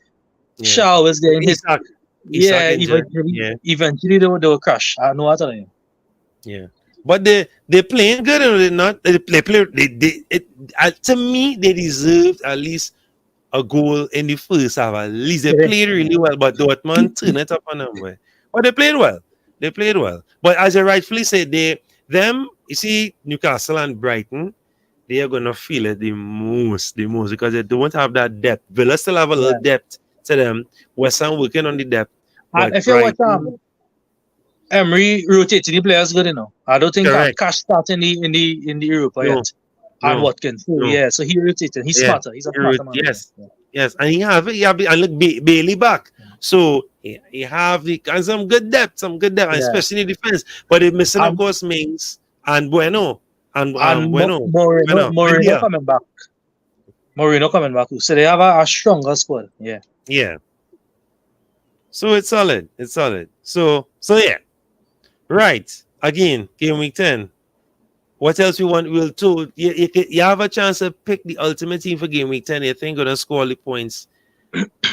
Yeah. Shaw was getting hit. Yeah, injured. eventually they will crash. I know what I mean. Yeah. But they playing good or they not? To me they deserved at least a goal in the first half. At least they played really well, but Dortmund turned it up on them. Boy. But they played well. They played well. But as you rightfully said, you see, Newcastle and Brighton, they are gonna feel it the most because they don't have that depth. Villa still have a little depth to them. West Ham working on the depth. And But if you watch Brighton, Emery rotating the players good enough. I don't think correct. Cash starting in the Europa No, yet. And no, Watkins. So, no. yeah, so he rotated. He's Yeah, smarter. He's a smarter man. yes, Yeah. yes, and and look Bailey back. So he have and some good depth, especially in defense. But they missing of course Mings and Bueno and Bueno. Moreno coming back. Moreno coming back. So they have a stronger squad. Yeah. Yeah. So it's solid. It's solid. So yeah. Right. Again, game week 10. What else we want? We'll do. You have a chance to pick the ultimate team for game week 10. You think gonna score all the points.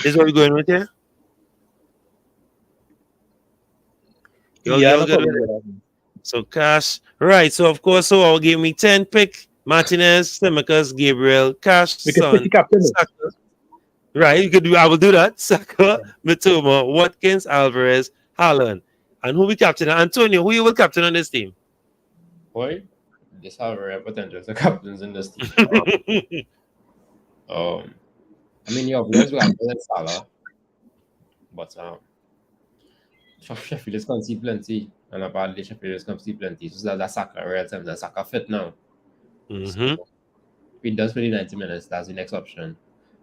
Is what we're going with here? Yeah. So Cash. Right. So of course, so our game week 10 pick Martinez, Semikas, Gabriel, Cash, Son, Saka. Right. You could do. I will do that. Saka, Mitoma, Watkins, Alvarez, Haaland. And who we captain? Antonio, who you will captain on this team? Boy, this have rare potential as captains in this team. I mean, your players will have Salah, but Sheffield is going to see plenty, and apparently Sheffield is going to see plenty. So that's Saka, right? That's Saka fit now. So if he does play 90 minutes, that's the next option.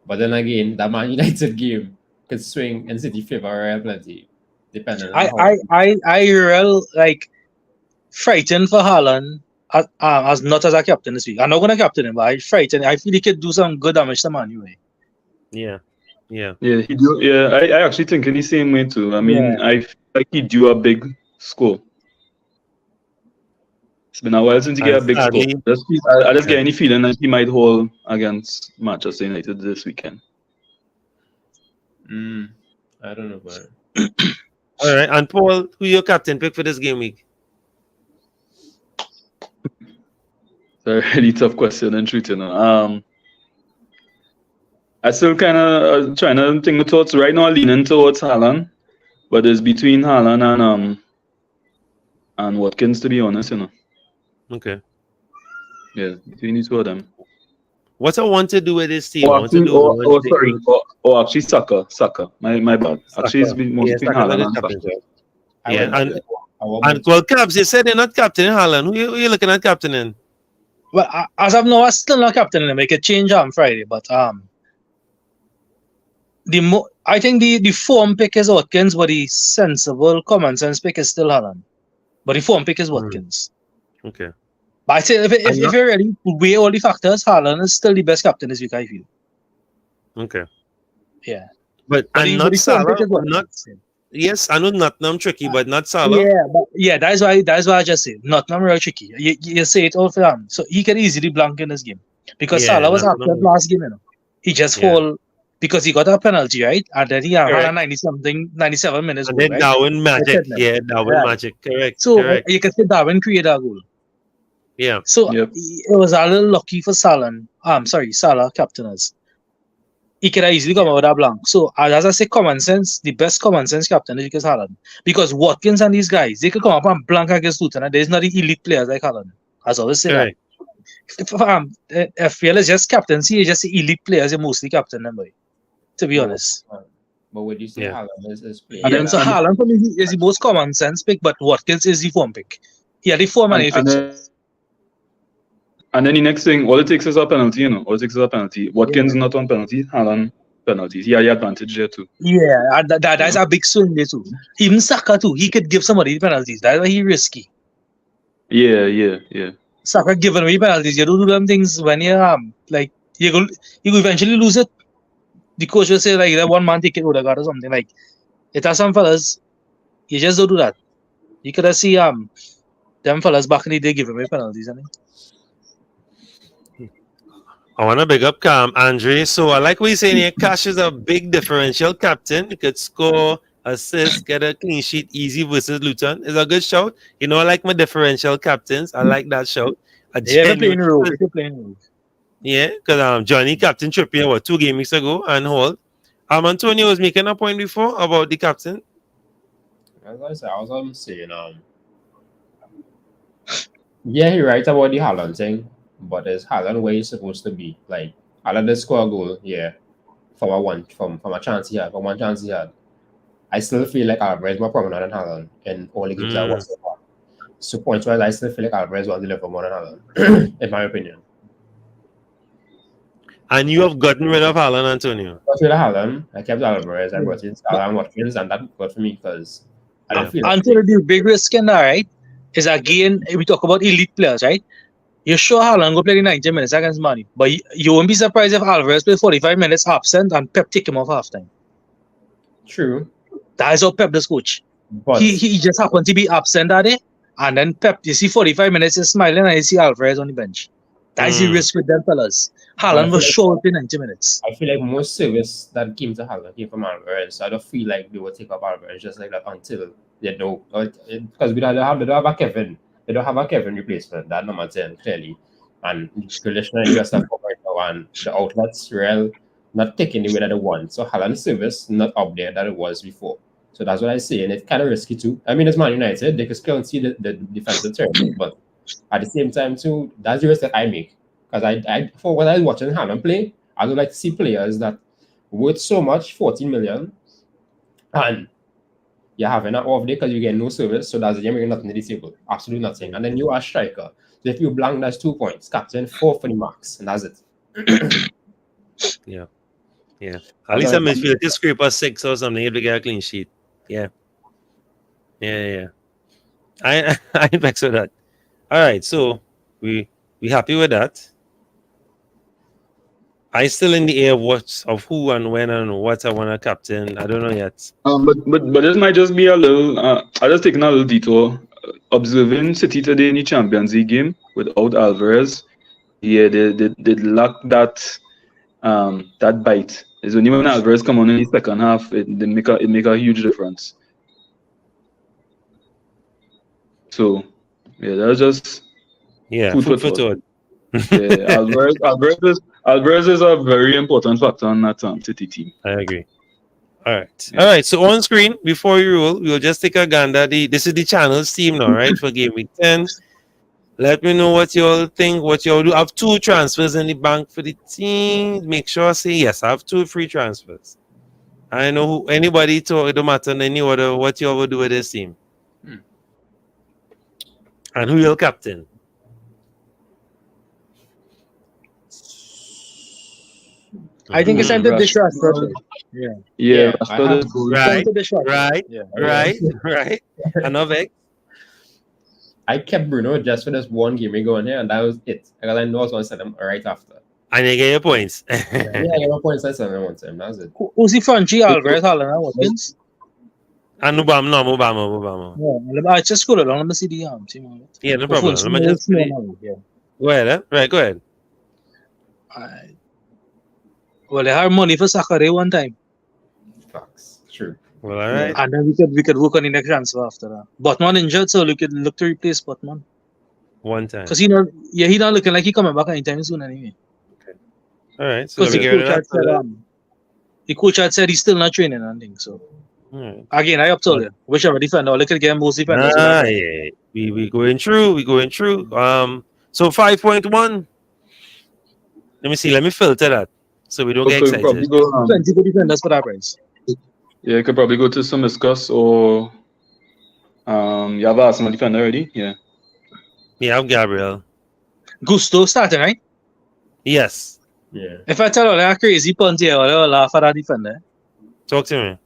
But then again, that Man United game could swing in City favor real plenty. Depending on I real like frightened for Haaland as not as a captain this week. I'm not gonna captain him, but I frightened. I feel he could do some good damage to Man anyway. Yeah. He do. Yeah, I actually think in the same way too. I mean, I feel like he do a big score. It's been a while since he get a big score. I just get any feeling that he might hold against Manchester United this weekend. I don't know, but all right, and Paul, who your captain pick for this game week? It's a really tough question, and truth, you know. I still kind of trying to think the thoughts right now. Leaning towards Haaland, but it's between Haaland and Watkins, to be honest, you know. Okay. Yeah, between the two of them. What I want to do with this team? Actually, Saka. My bad. Actually, it's been mostly Haaland and Saka. Yeah, and well, Cabs, you said they're not captaining Haaland. Who you looking at captaining? Well, as of now, I'm still not captaining him. I could change on Friday, but I think the form pick is Watkins, but the sensible common sense pick is still Haaland. But the form pick is Watkins. Okay. But I say if you really weigh all the factors, Haaland is still the best captain this week, I feel. Okay. Yeah. But and not Salah. Yes, I know Nottingham tricky, but not Salah. That's why I just say Nottingham real tricky. You say it all for him. So he can easily blank in this game. Because Salah was active last game, you know. He just fall because he got a penalty, right? And then he had a 97 minutes and goal, then right? Darwin magic. Darwin magic. Correct. So correct. you can say Darwin created a goal. Yeah. So it was a little lucky for Salah, captainers. He could have easily come out with a blank. So as I say, common sense, the best common sense captain is Haaland. Because Watkins and these guys, they could come up and blank against Luton, and there's not the elite players like Haaland. As I always say that. If FPL is just captaincy, it's just the elite players, you mostly captain them, boy. To be honest. But would you say Haaland is playing? And then so Haaland for me is the most common sense pick, but Watkins is the form pick. He had the form and fixtures. And then the next thing, all it takes is a penalty, you know. All it takes is a penalty. Watkins not on penalty, Haaland penalties. He had the advantage there too. Yeah, that's a big swing there too. Even Saka too, he could give somebody the penalties. That's why he's risky. Yeah. Saka giving away penalties. You don't do them things when you like you go eventually lose it. The coach will say like that one man take it would have got or something. Like it has some fellas, you just don't do that. You could have see them fellas back in the day giving away penalties, I think. I want to big up Andre. So I like what you're saying here. Cash is a big differential captain. He could score assist, get a clean sheet easy versus Luton is a good shout. You know, I like my differential captains. I like that shout. A Yeah, they're playing genuine, role. They're playing role. yeah, because Johnny captain Trippier, 2 game weeks ago and hold. Antonio was making a point before about the captain. As I said, I was saying, yeah, you're right about the Haaland thing, but is Haaland where he's supposed to be? Like, Haaland did score a goal, yeah, from a chance he had, from one chance he had. I still feel like Alvarez more prominent than Haaland in all the games I watched so far. So points wise, I still feel like Alvarez will deliver more than Haaland, in my opinion. And you have gotten rid of Haaland, Antonio. I got rid of Haaland. I kept Alvarez. I brought in Alan Watkins, and that good for me because I don't feel like Antonio, the big risk in that, right, is again, we talk about elite players, right? You're sure Haaland go play the 90 minutes against Man U, but you won't be surprised if Alvarez play 45 minutes absent and Pep take him off halftime. True. That is how Pep does coach. But He just happened to be absent that day, and then Pep, you see 45 minutes, he's smiling, and you see Alvarez on the bench. That is the risk with them fellas. Haaland was sure to 90 minutes. I feel like most service that came to Haaland came from Alvarez. So I don't feel like they will take up Alvarez just like that until they know. Because they don't have a Kevin. They don't have a Kevin replacement. That number 10, clearly. And Grealish and US are right now, and the outlets real not taking the way that they want. So Haaland's service not up there that it was before. So that's what I say. And it's kind of risky too. I mean, it's Man United. They could still see the defensive turn. But at the same time too, that's the risk that I make. Because I for when I was watching Haaland play, I would like to see players that worth so much, 14 million, and you're having an off day because you get no service, so that's you're making nothing to the table. Absolutely nothing. And then you are a striker. So if you blank, that's 2 points. Captain, 4 for the max, and that's it. Yeah. At least a midfielder can scrape a 6 or something if they get a clean sheet. Yeah. I vex with that. All right, so we happy with that. I still in the air of who and when and what I want to captain. I don't know yet. But this might just be a little. I just taking a little detour. Observing City today in the Champions League game without Alvarez, yeah, they lack that bite. It's only when Alvarez come on in the second half, it make a huge difference. So yeah, that's just food for thought. Yeah, Alvarez is a very important factor on that City team. I agree. All right. So on screen, before we roll, we'll just take a gander. This is the channel's team now, right? For game week 10. Let me know what you all think, what you all do. I have 2 transfers in the bank for the team. Make sure I say yes. I have 2 free transfers. I know who anybody talk, it don't matter in any order what you all will do with this team. And who your captain? I think it's time to dishwasher. Yeah. Right. Another. I kept Bruno just for this one game we go in there, and that was it. Because I know I was going to send him right after. And you get your points. I get my points. I sent him one time. That was it. Who's the front? Alvarez, Haaland, and Watkins? And Obama. Yeah, I just scroll along. Let me see the team. Yeah, no problem. Let me just go ahead. Right, go ahead. Well, they have money for Saka one time. Facts. True. Well, all right. And then we could work on the next transfer after that. Botman injured, so we could look to replace Botman. One time. Because he not looking like he coming back anytime soon anyway. Okay. All right. So the coach had said he's still not training and things. So again, I up to you. Whichever defender, look at the game, most defenders. Yeah. We going through. So 5.1. Let me see. Let me filter that. So we don't get excited. 20 good defenders for that price. Yeah, you could probably go to Sumiskas or you have Arsenal defender already? Yeah. Yeah, I'm Gabriel. Gusto starting, right? Yes. Yeah. If I tell you that crazy punt here, I'll laugh at that defender. Talk to me.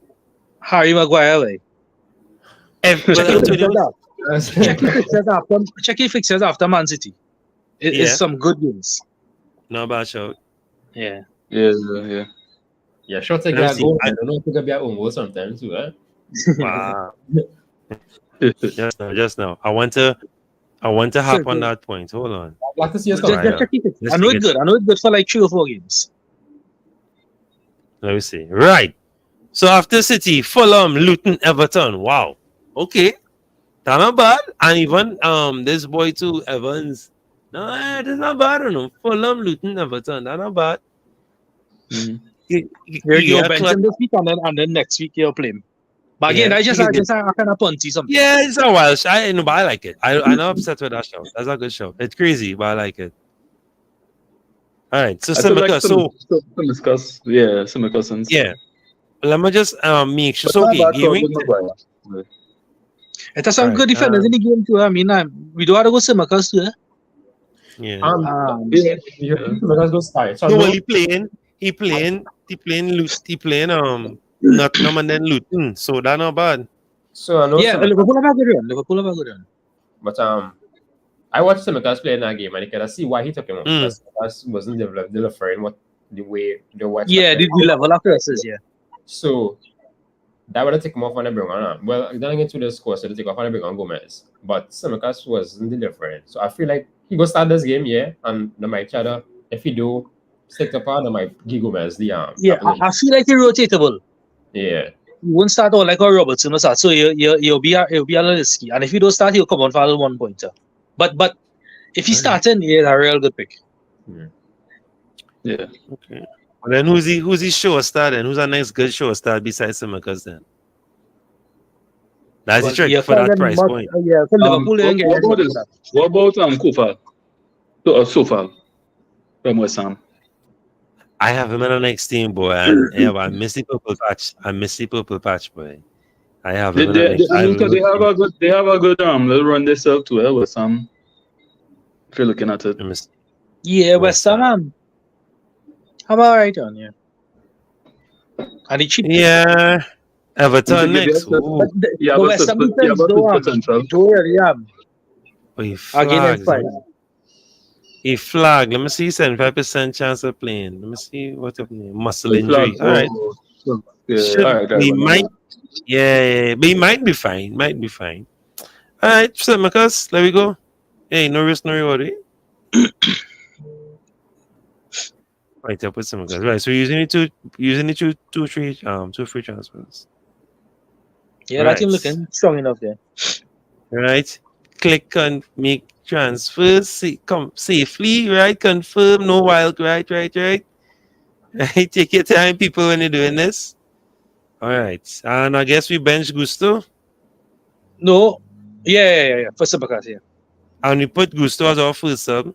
Harry Maguire, like. Check your fixtures after Man City. It's some good news. No bad shout. Yeah. Yeah, shots like that goal. I don't know if it could be our own goal sometimes too, eh? Wow. Just now. I want to hop on that point. Hold on. I'd like to see us I know it's good for like 3 or 4 games. Let me see. Right. So after City, Fulham, Luton, Everton. Wow. Okay. That's not bad. And even this boy too, Evans. No, that's not bad. I don't know. Fulham, Luton, Everton. That's not bad. Mm. You'll bench him this week and then next week you'll play him. But again, Yeah, I just I kind of punty something. Yeah, it's a wild shot. I know, but I like it. I'm not upset with that show. That's a good show. It's crazy, but I like it. All right, so I feel like so some discussions. yeah. Let me just make sure. But So not okay, bad for gaming. Maguire. It has some Alright, good defenders in the game too. I mean, we don't have to go Simicas too. Yeah. Let's go start. So No, well, he playing Nottingham and then Luton. So that's not bad. So I know Yeah, Liverpool have a good run. Liverpool have a good run. but I watched Simicas play in that game and I can see why he took him off. Because Simicas wasn't delivering what the way they were. Yeah, the level of crosses, yeah. So that would have taken him off when they bring on. Well, then get to the score, so they take off when they bring on Gomez. But Simicas wasn't delivering. So I feel like he go start this game, yeah, and they might try to, if he do stick to par, they might give Gomez the Yeah, I feel like he's rotatable. Yeah. You won't start all like a Robertson or so. So you'll be a little risky. And if you don't start, he'll come on for a 1 pointer. But if he's starting, he's a real good pick. Yeah. Okay. Well, then who's he show start then? Who's our next good show start besides Simicas then? That's the trick for that price point. Yeah, for Liverpool, what about Kofa? So far from West Ham. I have him in the next team, boy. And yeah, I miss the purple patch. Boy. I have him in the next team. They have a good little run themselves too, West Ham. If you're looking at it. Yeah, West Ham. How about right on, yeah. And it's cheap. Yeah. Everton next. Yeah, but West Ham defense against he flagged. Let me see 75% chance of playing. Let me see what of muscle injury. All right. He might. Yeah, but he might be fine. All right, so Marcus, there we go. Hey, no risk, no reward. Eh? Right, I'll put some guys. Right, so using two free transfers. Yeah, that team looking strong enough there. Right, click on make transfers. Come safely. Right, confirm. No wild. Right. Right. Take your time, people, when you're doing this. All right, and I guess we bench Gusto. No, yeah. For Simicas, yeah. And we put Gusto as our first sub.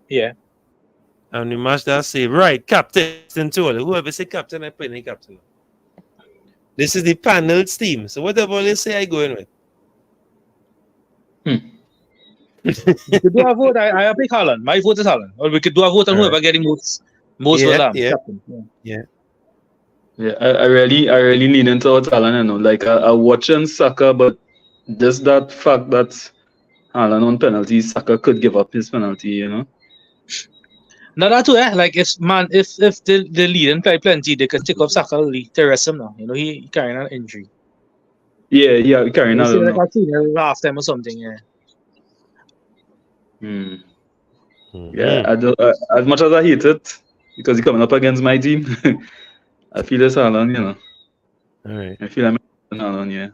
Yeah. And we match that save. Right, captain to all. Whoever say captain, I put in captain. This is the panel's team. So whatever they say, I go in with. We could do a vote. I pick Haaland. My vote is Haaland. Or we could do a vote on whoever getting most captain. Yeah. Yeah, I really lean into Haaland, you know. Like I watching Saka, but just that fact that Haaland on penalties, Saka could give up his penalty, you know. No, that too, like if the lead and play plenty, they can take off Saka to rest him now. You know, he carrying an injury. Yeah, carrying out. Like I seen half time or something, yeah. Yeah, I do, as much as I hate it because he's coming up against my team, I feel it's Haaland, you know. All right. I feel I'm Haaland, yeah.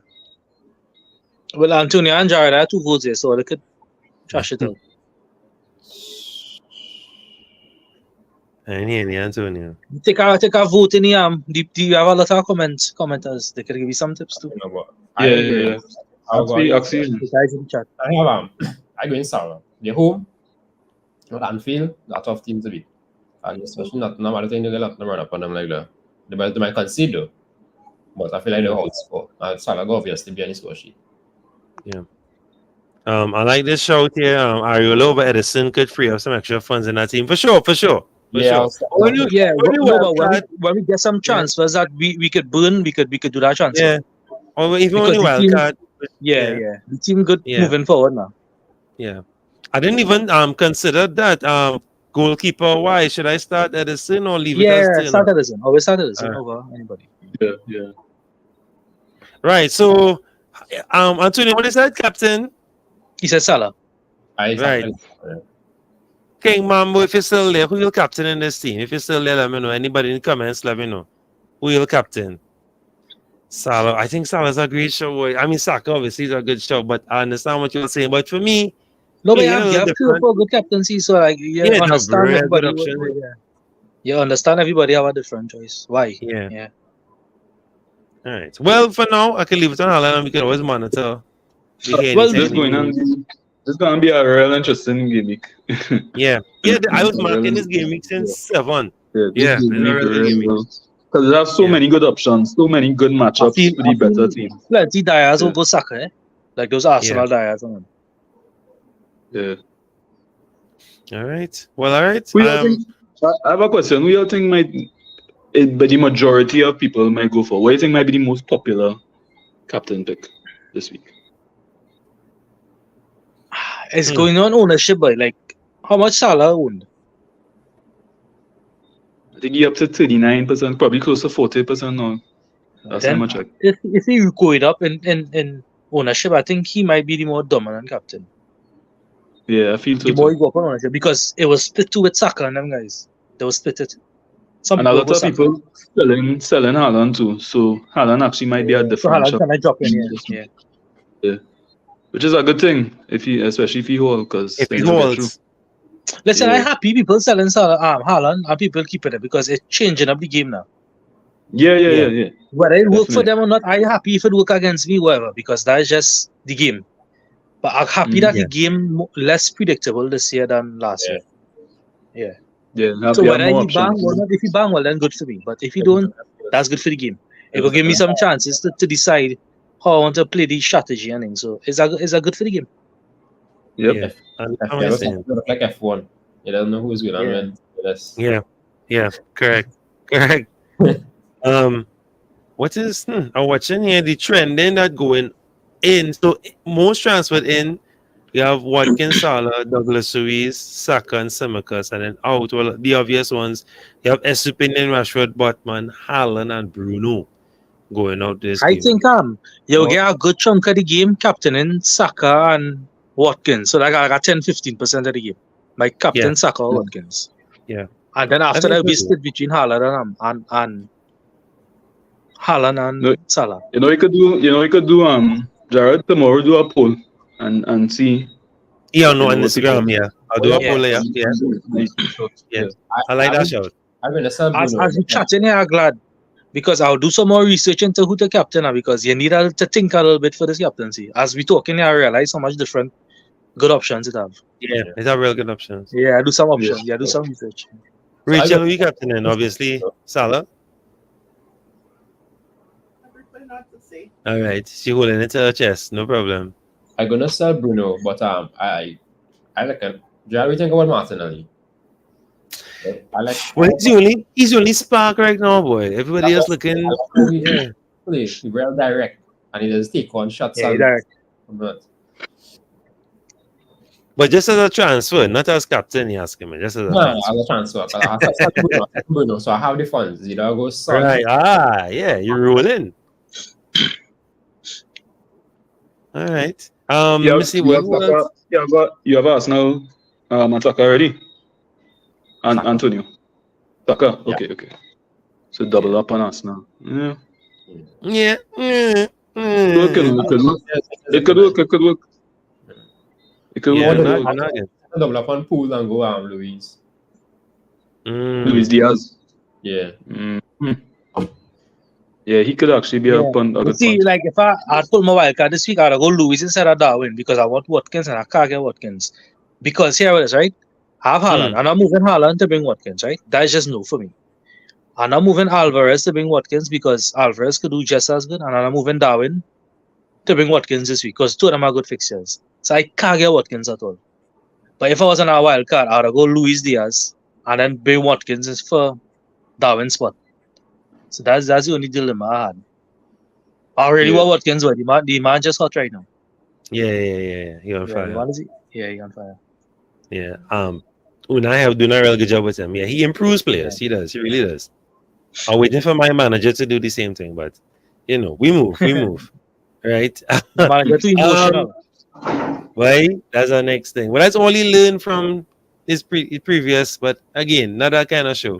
Well, Antonio and Jared are 2 votes here, so they could trash it out. And Antonio. Take a vote in the Do you have a lot of commenters? They could give you some tips too. Yeah. I Chat. I go in Salah. The home, not Anfield, a tough team to beat. And especially not normal thing to get up and run up on them like that. They might concede though. But I feel like they'll outscore. And Salah go obviously be on the score sheet. Yeah. I like this shout here. Ariel over Edison could free up some extra funds in that team for sure. When we get some transfers that we could burn, we could do that transfer. Yeah. Or even on the wild card. Yeah. The team good moving forward now. Yeah. I didn't even consider that goalkeeper. Why should I start Edison or leave it as Yeah, start Edison. Always start Edison over anybody. Yeah. Right. So Antonio, what is that, Captain? He said Salah. Right. King Mambo, if you're still there, who will captain in this team? If you're still there, let me know. Anybody in the comments, let me know. Who will captain? Salah, I think Salah's a great show. Boy. I mean, Saka obviously is a good show, but I understand what you're saying. But for me, No, but you a have, little you have different. for good captaincy, so like you Yeah, no, understand real good everybody. option. You understand everybody have a different choice. Why? Yeah. Yeah. All right. Well, for now, I can leave it on Haaland and we can always monitor. Well, This is going to be a real interesting game week. Yeah. I was marking this game week since 7. Yeah, Yeah, it's a real good game week. because there are so many good options, so many good matchups for the better teams. Plenty Diaz will Yeah. go Saka, eh? Like those Arsenal Diaz. Yeah. All right. Well, all right. Who you think, I have a question. Who you think but the majority of people might go for? What do you think might be the most popular captain pick this week? It's going on ownership, but like how much Salah owned? I think you're up to 39%, probably close to 40% now. That's how much. If he going up in ownership, I think he might be the more dominant captain. Yeah, I feel so The more he too. go up on ownership, because it was split too with Saka and them guys. They was split it. Some And a lot go of Saka. people selling Haaland too. So Haaland actually might be a So differential. Haaland can drop in here. Yeah. Which is a good thing, especially if he hold, because if he holds, Listen, Yeah. I'm happy people selling Haaland and people keeping it because it's changing up the game now. Yeah. Whether it work for Definitely. them or not, I'm happy if it work against me, whatever, because that's just the game. But I'm happy that the game less predictable this year than last year. Yeah, So we have whether more he bang options. or not, if he bang, well then good for me. But if he don't, that's good for the game. It will give me some chances to decide how I want to play the strategy and things. So it's a good for the game. Yep. yeah. And I'm F1 saying, look like F1. You don't know who's going to win. Yes. yeah, correct. What is I'm watching here the trending that going in. So most transferred in. You have Watkins, Salah, Douglas Luiz, Saka, and Tsimikas, and then out. Well, the obvious ones. You have Estupinian, Rashford, Botman, Haaland, and Bruno going out this I game. think you'll get a good chunk of the game captaining Saka and Watkins. So like I got 10-15% of the game. My captain Saka or Watkins. Yeah. And then after that we split between Haaland and Haaland and Salah. You know, you could do Jared tomorrow do a poll and see. Yeah, no, on Instagram, I'll do a poll, yeah. I like that shout. I'm going to sell Bruno. As we chatting here, I'm glad. Because I'll do some more research into who the captain are, because you need to think a little bit for this captaincy. As we talking here, I realize how much different good options it have. Yeah, it's a real good options. Yeah, I do some options. Yeah, do some research. Rachel, who you captain in? Obviously, Salah. All right, she holding it to her chest, no problem. I'm gonna sell Bruno, but I like it. Do you think about Martinelli? I like. Well, he's the only spark right now, boy. Everybody else looking. He's real direct, and he does take on shots. Yeah, direct. But just as a transfer, not as captain, you ask him. Just as a transfer. As a transfer. Bruno, so I have the funds. You know, go sell. Right. Yeah, you're rolling. All right. Let me see what else. You have Arsenal attacker already? And Antonio. Saka? Okay. So double up on Arsenal. Yeah. It could work. Double up on Pool and go Luis. Luis Diaz. Yeah. Yeah, he could actually be up on a good See, point. like if I pull my wild card this week, I'd go Luis instead of Darwin because I want Watkins and I can't get Watkins. Because here it is, right? I have Haaland and I'm moving Haaland to bring Watkins, right? That's just no for me. And I'm moving Alvarez to bring Watkins because Alvarez could do just as good. And I'm moving Darwin to bring Watkins this week because two of them are good fixtures. So I can't get Watkins at all. But if I was on a wild card, I would go Luis Diaz and then bring Watkins for Darwin's spot. So that's the only dilemma I had. I really want Watkins, but the man just hot right now. Yeah. You're on fire. Yeah, he's on fire. Yeah. Unai doing a real good job with him. Yeah, he improves players. He does. He really does. I'm waiting for my manager to do the same thing, but we move. Right? Manager too emotional. Right? That's our next thing. Well, that's all he learned from his previous, but again, not that kind of show.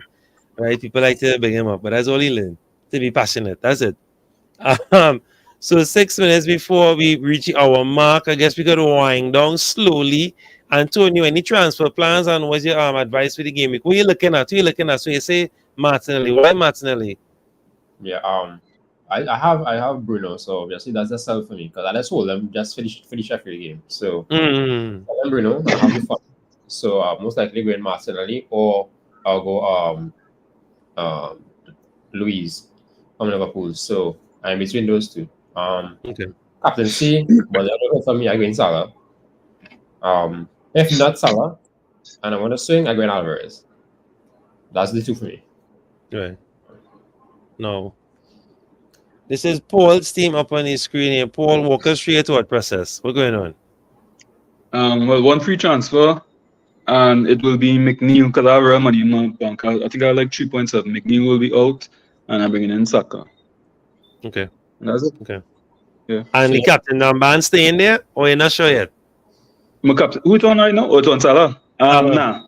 Right? People like to bring him up, but that's all he learned. To be passionate. That's it. So 6 minutes before we reach our mark, I guess we could wind down slowly. Antonio, any transfer plans and what's your advice for the game week? Who are you looking at? Who are you looking at? So you say Martinelli. Why Martinelli? Yeah, I have Bruno, so obviously that's a sell for me because I just hold them just for the Sheffield game. So Mm. I Bruno, I have the fun. So most likely going Martinelli or I'll go um Louise from Liverpool. So I'm between those two. Okay. Captaincy, but the other one for me, I go in Salah. If not Salah, and I want to swing, I go in Alvarez. That's the two for me. Right. No. This is Paul's team up on his screen here. Paul, walk us straight to what process. What's going on? Well, one free transfer, and it will be McNeil because I have real money in my bank. I think I have like 3.7. McNeil will be out, and I'm bringing in Saka. Okay. And that's it. Okay. Yeah. And the captain number staying there, or you're not sure yet? My captain. Which one right now? Oh, it's on Salah. Salah. Nah.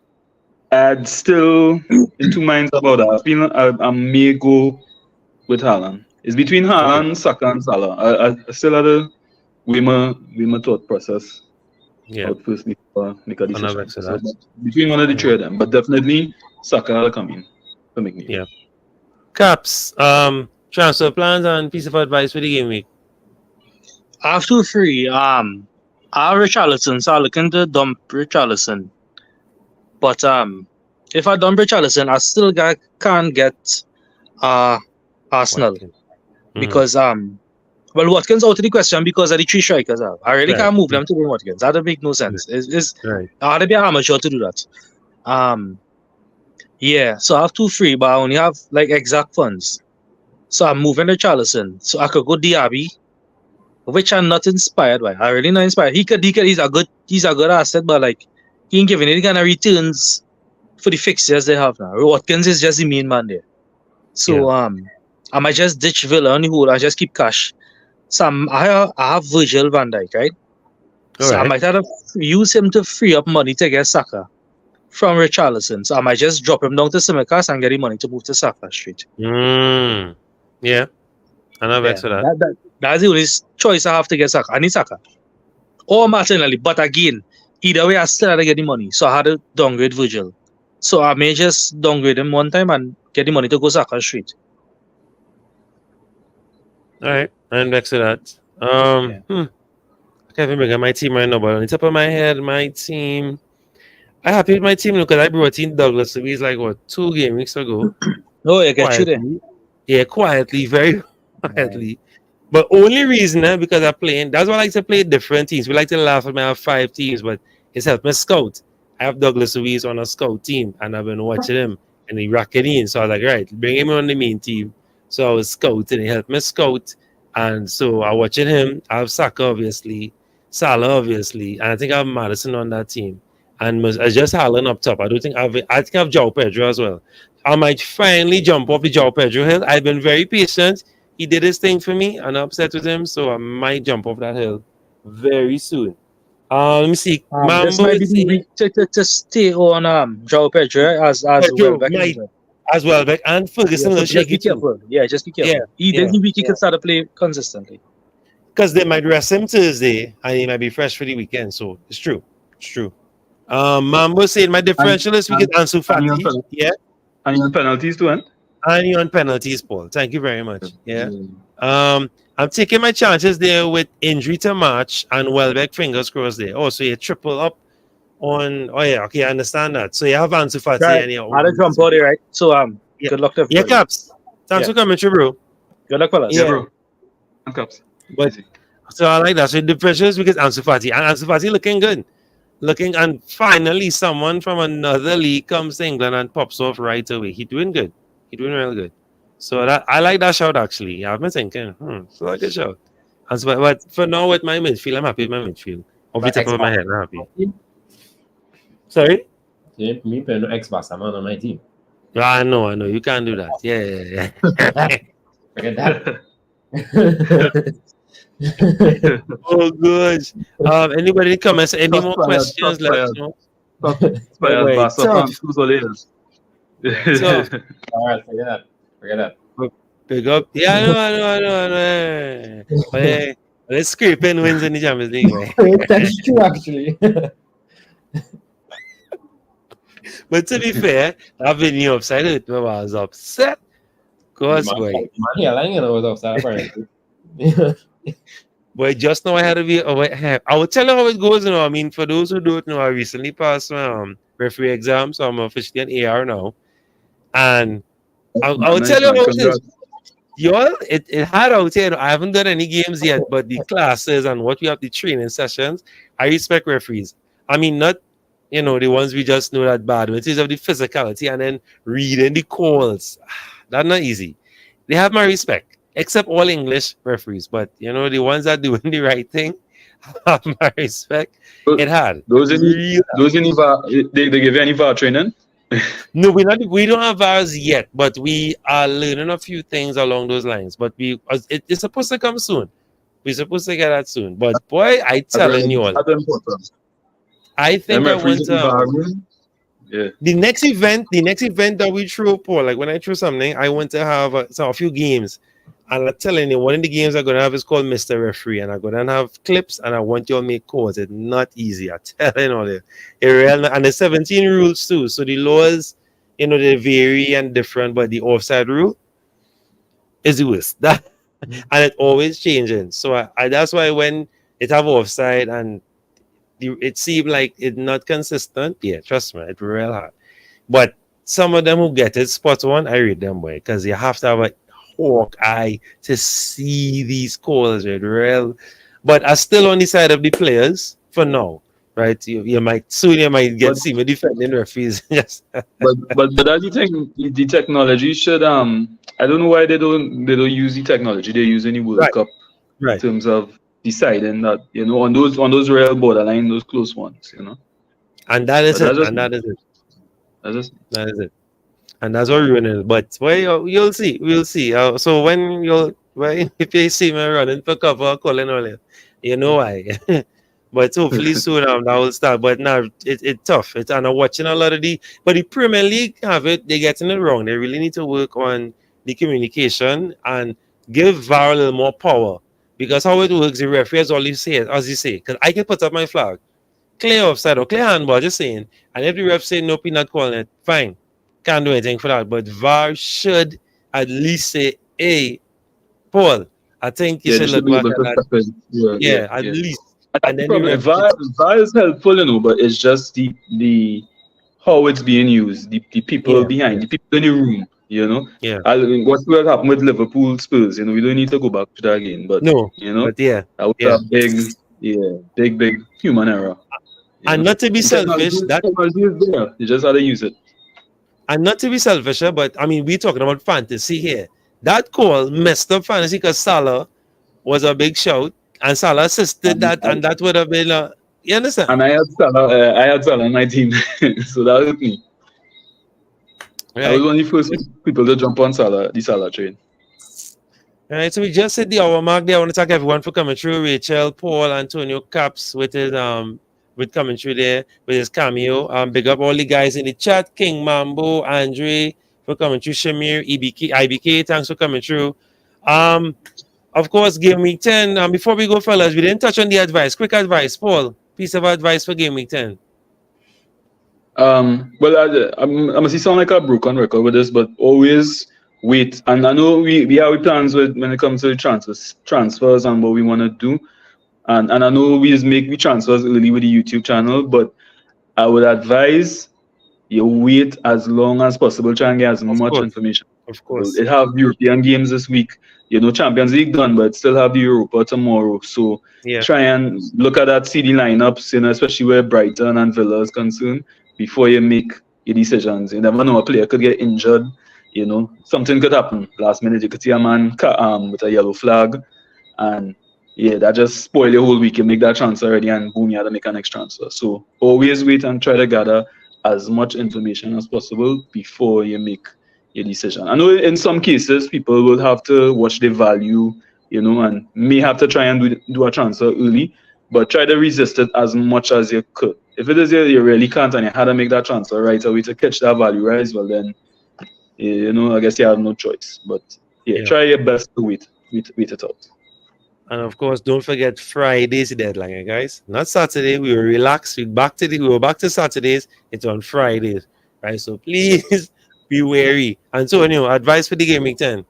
I'm still in two minds about that. I feel I may go with Haaland. It's between Haaland, Saka, and Salah. I still had to weigh my thought process. Yeah. Out first before make a decision. So between one of the three of them, but definitely Saka will come in for McNeil. Yeah. Caps, transfer plans and piece of advice for the game week. After free, I have Richarlison, so I'm looking to dump Richarlison. But if I dump Richarlison, I still can't get Arsenal because well, Watkins out of the question because of the three strikers. I really can't move them to bring Watkins. That doesn't make no sense. It's I had to be amateur to do that. Yeah, so I have 2 free, but I only have like exact funds. So I'm moving to Richarlison. So I could go Diaby, which I'm not inspired by. I'm really not inspired. He's a good asset, but like he ain't giving any kind of returns for the fixtures they have now. Watkins is just the main man there. So I might just ditch Villa on the whole. I just keep cash. So I have Virgil van Dijk, right? So I might have to use him to free up money to get Saka from Richarlison. So I might just drop him down to Simicast and get the money to move to Saka Street. Yeah. And I'm vexed for that. That's the only choice I have to get Saka. I need Saka. Or Martinelli. But again, either way, I still had to get the money. So I had to downgrade Virgil. So I may just downgrade him one time and get the money to go Saka Street. All right. I'm vexed for that. I can't even remember my team right now, but on the top of my head, my team. I'm happy with my team because I brought in Douglas Luiz like 2 game weeks ago. Oh, you get you there. Yeah, quietly, very quietly. But only reason because I'm playing. That's why I like to play different teams. We like to laugh at me. I have 5 teams, but it's helped me scout. I have Douglas Luiz on a scout team, and I've been watching him, and he racking in. So I was like, right, bring him on the main team. So I was scouting. He helped me scout, and so I'm watching him. I have Saka, obviously, Salah, obviously, and I think I have Madison on that team. And I just Haaland up top. I think I have João Pedro as well. I might finally jump off the João Pedro hill. I've been very patient. He did his thing for me, and I'm upset with him, so I might jump off that hill very soon. Let me see. This might be the week to stay on João Pedro as Welbeck. As Welbeck and Ferguson will shake it too. Yeah, just be careful. He can start to play consistently. Because they might rest him Thursday, and he might be fresh for the weekend. So it's true. It's true. Mambo said my differential is we get Ansu Fati. Yeah. And you on penalties too, eh? And you on penalties, Paul. Thank you very much. Yeah. I'm taking my chances there with injury to March and Welbeck fingers crossed there. Oh, so you triple up on. Oh yeah, okay, I understand that. So you have Ansu Fati and you had a jump body, right? So good luck to everybody. Yeah, Caps. Thanks for coming, bro. Good luck, fellas. Yeah, bro. And Caps. But so I like that. So the pressure is because Ansu Fati and Ansu Fati looking good. And finally someone from another league comes to England and pops off right away. He's doing good. He's doing real good. So that I like that shout actually. I've been thinking, so like a shout. And so, but for now with my midfield, I'm happy with my midfield. Off the top of my head, I'm happy. Sorry? Yeah, me playing no X-Box, I'm on my team. I know. You can't do that. Yeah. Forget that. Oh, good. Anybody comments? Any more questions? Let us know. All right, forget that. Big up. Yeah, I know. But let's scraping wins in the Champions League, man. That's true, actually. But to be fair, that video upside it, I was upset. Cause boy. Man, yeah, I was upset apparently. But just now I had to be. I will tell you how it goes. I mean, for those who don't know, I recently passed my referee exam, so I'm officially an AR now. And I will tell you how it is. Y'all, it had out here. I haven't done any games yet, but the classes and what we have, the training sessions, I respect referees. I mean, not the ones we just know that bad, but in terms of the physicality and then reading the calls. That's not easy. They have my respect, except all English referees. But the ones that doing the right thing have my respect. It had those in VAR, they give you any VAR training? No, we don't have VARs yet, but we are learning a few things along those lines. But it's supposed to come soon. We're supposed to get that soon. But boy, I telling you all, I think I want to. Yeah. The next event that we throw, Paul, like when I throw something, I want to have a few games. And I'm telling you, one of the games I'm going to have is called Mr. Referee. And I'm going to have clips and I want you to make calls. It's not easy. I'm telling you. And there's 17 rules too. So the laws, they vary and different, but the offside rule is the worst. And it's always changing. So that's why when it have offside and it seemed like it's not consistent. Yeah, trust me, it's real hard. But some of them who get it spot on, I read them way because you have to have a hawk eye to see these calls. Right? Real, but I'm still on the side of the players for now. Right? You might see me defending referees. Yes. but I think the technology should I don't know why they don't use the technology they use in the World Cup in terms of deciding that on those real borderline, those close ones, and that is it. And that's what ruining it. But you'll see, we'll see. So if you see me running for cover, calling all it, you know why. But hopefully soon that will start. But now it's tough. And I'm watching a lot of but the Premier League have it. They're getting it wrong. They really need to work on the communication and give VAR a little more power. Because how it works, the referee has always said, as you say, because I can put up my flag, clear offside or clear handball, just saying. And if the ref say nope, you're not calling it, fine, can't do anything for that. But VAR should at least say, hey, Paul, I think you should look back at that. Yeah, at least. And then VAR is helpful, but it's just the how it's being used, the people behind, the people in the room. Yeah. What will happen with Liverpool Spurs? We don't need to go back to that again. But no, but that was a big human error. And not to be selfish, that technology is there. You just have to use it. And not to be selfish, but I mean, we're talking about fantasy here. That call messed up fantasy because Salah was a big shout, and Salah assisted that, and that would have been. You understand? And I had Salah on my team, so that hurt me. Right. I was one of the first people to jump on the Salah train. All right, so we just hit the hour mark there. I want to thank everyone for coming through. Rachel, Paul, Antonio, Caps with his with coming through there with his cameo. Big up all the guys in the chat. King Mambo, Andre for coming through. Shamir, IBK, thanks for coming through. Of course, Game Week 10. Before we go, fellas, we didn't touch on the advice. Quick advice, Paul. Piece of advice for Game Week 10. Well, I'm gonna sound like a broken record with this, but always wait. And I know we have plans when it comes to transfers and what we want to do. And I know we just make transfers early with the YouTube channel, but I would advise you wait as long as possible, try and get as much information. Of course. It have European games this week. Champions League done, but still have the Europa tomorrow. So try and look at that CD lineups, especially where Brighton and Villa is concerned, before you make your decisions. You never know, a player could get injured. Something could happen. Last minute, you could see a man with a yellow flag, and that just spoil your whole week. You make that transfer already, and boom, you have to make a next transfer. So always wait and try to gather as much information as possible before you make your decision. I know in some cases people will have to watch the value, and may have to try and do a transfer early, but try to resist it as much as you could. If it is you really can't and you had to make that transfer right away to catch that value rise, well then, I guess you have no choice. But yeah, try your best to wait it out. And of course, don't forget Friday's deadline, eh, guys. Not Saturday. We will relax. We go back to Saturdays. It's on Fridays, right? So please be wary. Antonio, advice for the game week 10.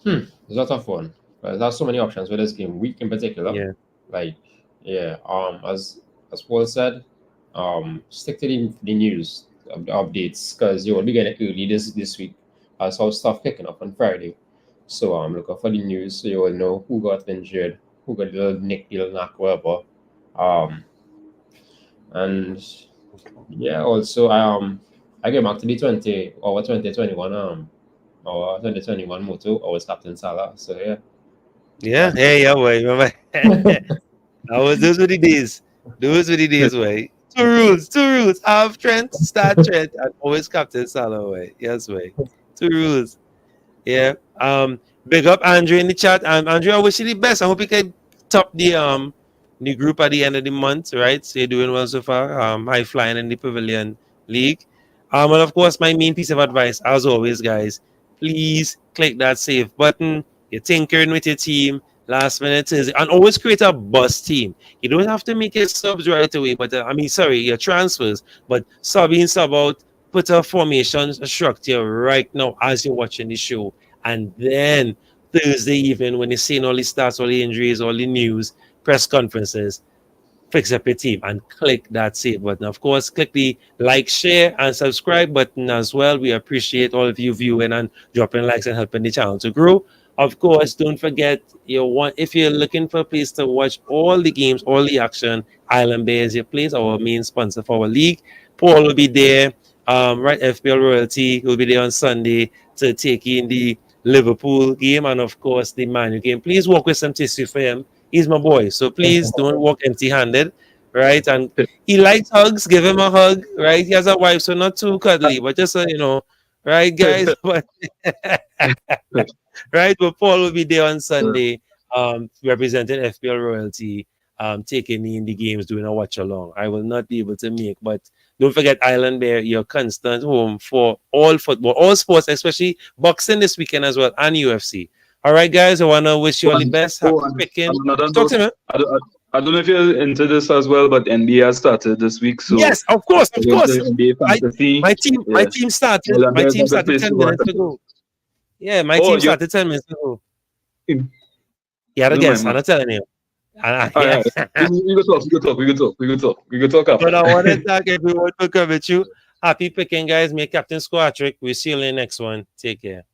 There's a lot of fun. There's so many options for this game week in particular. Yeah. Like, yeah. As Paul said, stick to the news, the updates, because you will be getting early this week. I saw stuff picking up on Friday, so I'm looking for the news so you will know who got injured, who got the little nick, the little knock, whatever. And yeah, also I get back to the 2021 our 2021 motto, always Captain Salah. So yeah. Yeah, wait. Those were the days. Those were the days, way. Two rules. Have Trent, start Trent, and always Captain Salah, way. Yes, way. 2 rules. Yeah. Big up Andrew in the chat. Andrew, I wish you the best. I hope you can top the group at the end of the month, right? So you're doing well so far. High flying in the Pavilion League. And of course, my main piece of advice, as always, guys, please click that save button. You're tinkering with your team. Last minute is, and always create a bus team. You don't have to make your subs right away, but your transfers. But sub in, sub out, put a formation structure right now as you're watching the show. And then Thursday evening, when you're seeing all the stats, all the injuries, all the news, press conferences, fix up your team and click that save button. Of course, click the like, share, and subscribe button as well. We appreciate all of you viewing and dropping likes and helping the channel to grow. Of course, don't forget if you're looking for a place to watch all the games, all the action, Island Bay is your place, our main sponsor for our league. Paul will be there. Right, FPL Royalty will be there on Sunday to take in the Liverpool game and of course the Man U game. Please walk with some tissue for him. He's my boy, so please don't walk empty-handed, right? And he likes hugs. Give him a hug, right? He has a wife, so not too cuddly, but just right, guys? But right, but Paul will be there on Sunday, representing FPL Royalty, taking in the games, doing a watch along. I will not be able to make, but don't forget Island Bear, your constant home for all football, all sports, especially boxing this weekend as well, and UFC. All right, guys, I want to wish you all the best. Happy picking. Talk to me. I don't know if you're into this as well, but NBA has started this week. So yes, of course. NBA fantasy. My team started. My team started 10 minutes ago. Yeah, my team started 10 minutes ago. Yeah, I guess. I'm not telling you. We can talk after. But I want to thank everyone for coming with you. Happy picking, guys. Make Captain score a trick. We'll see you in the next one. Take care.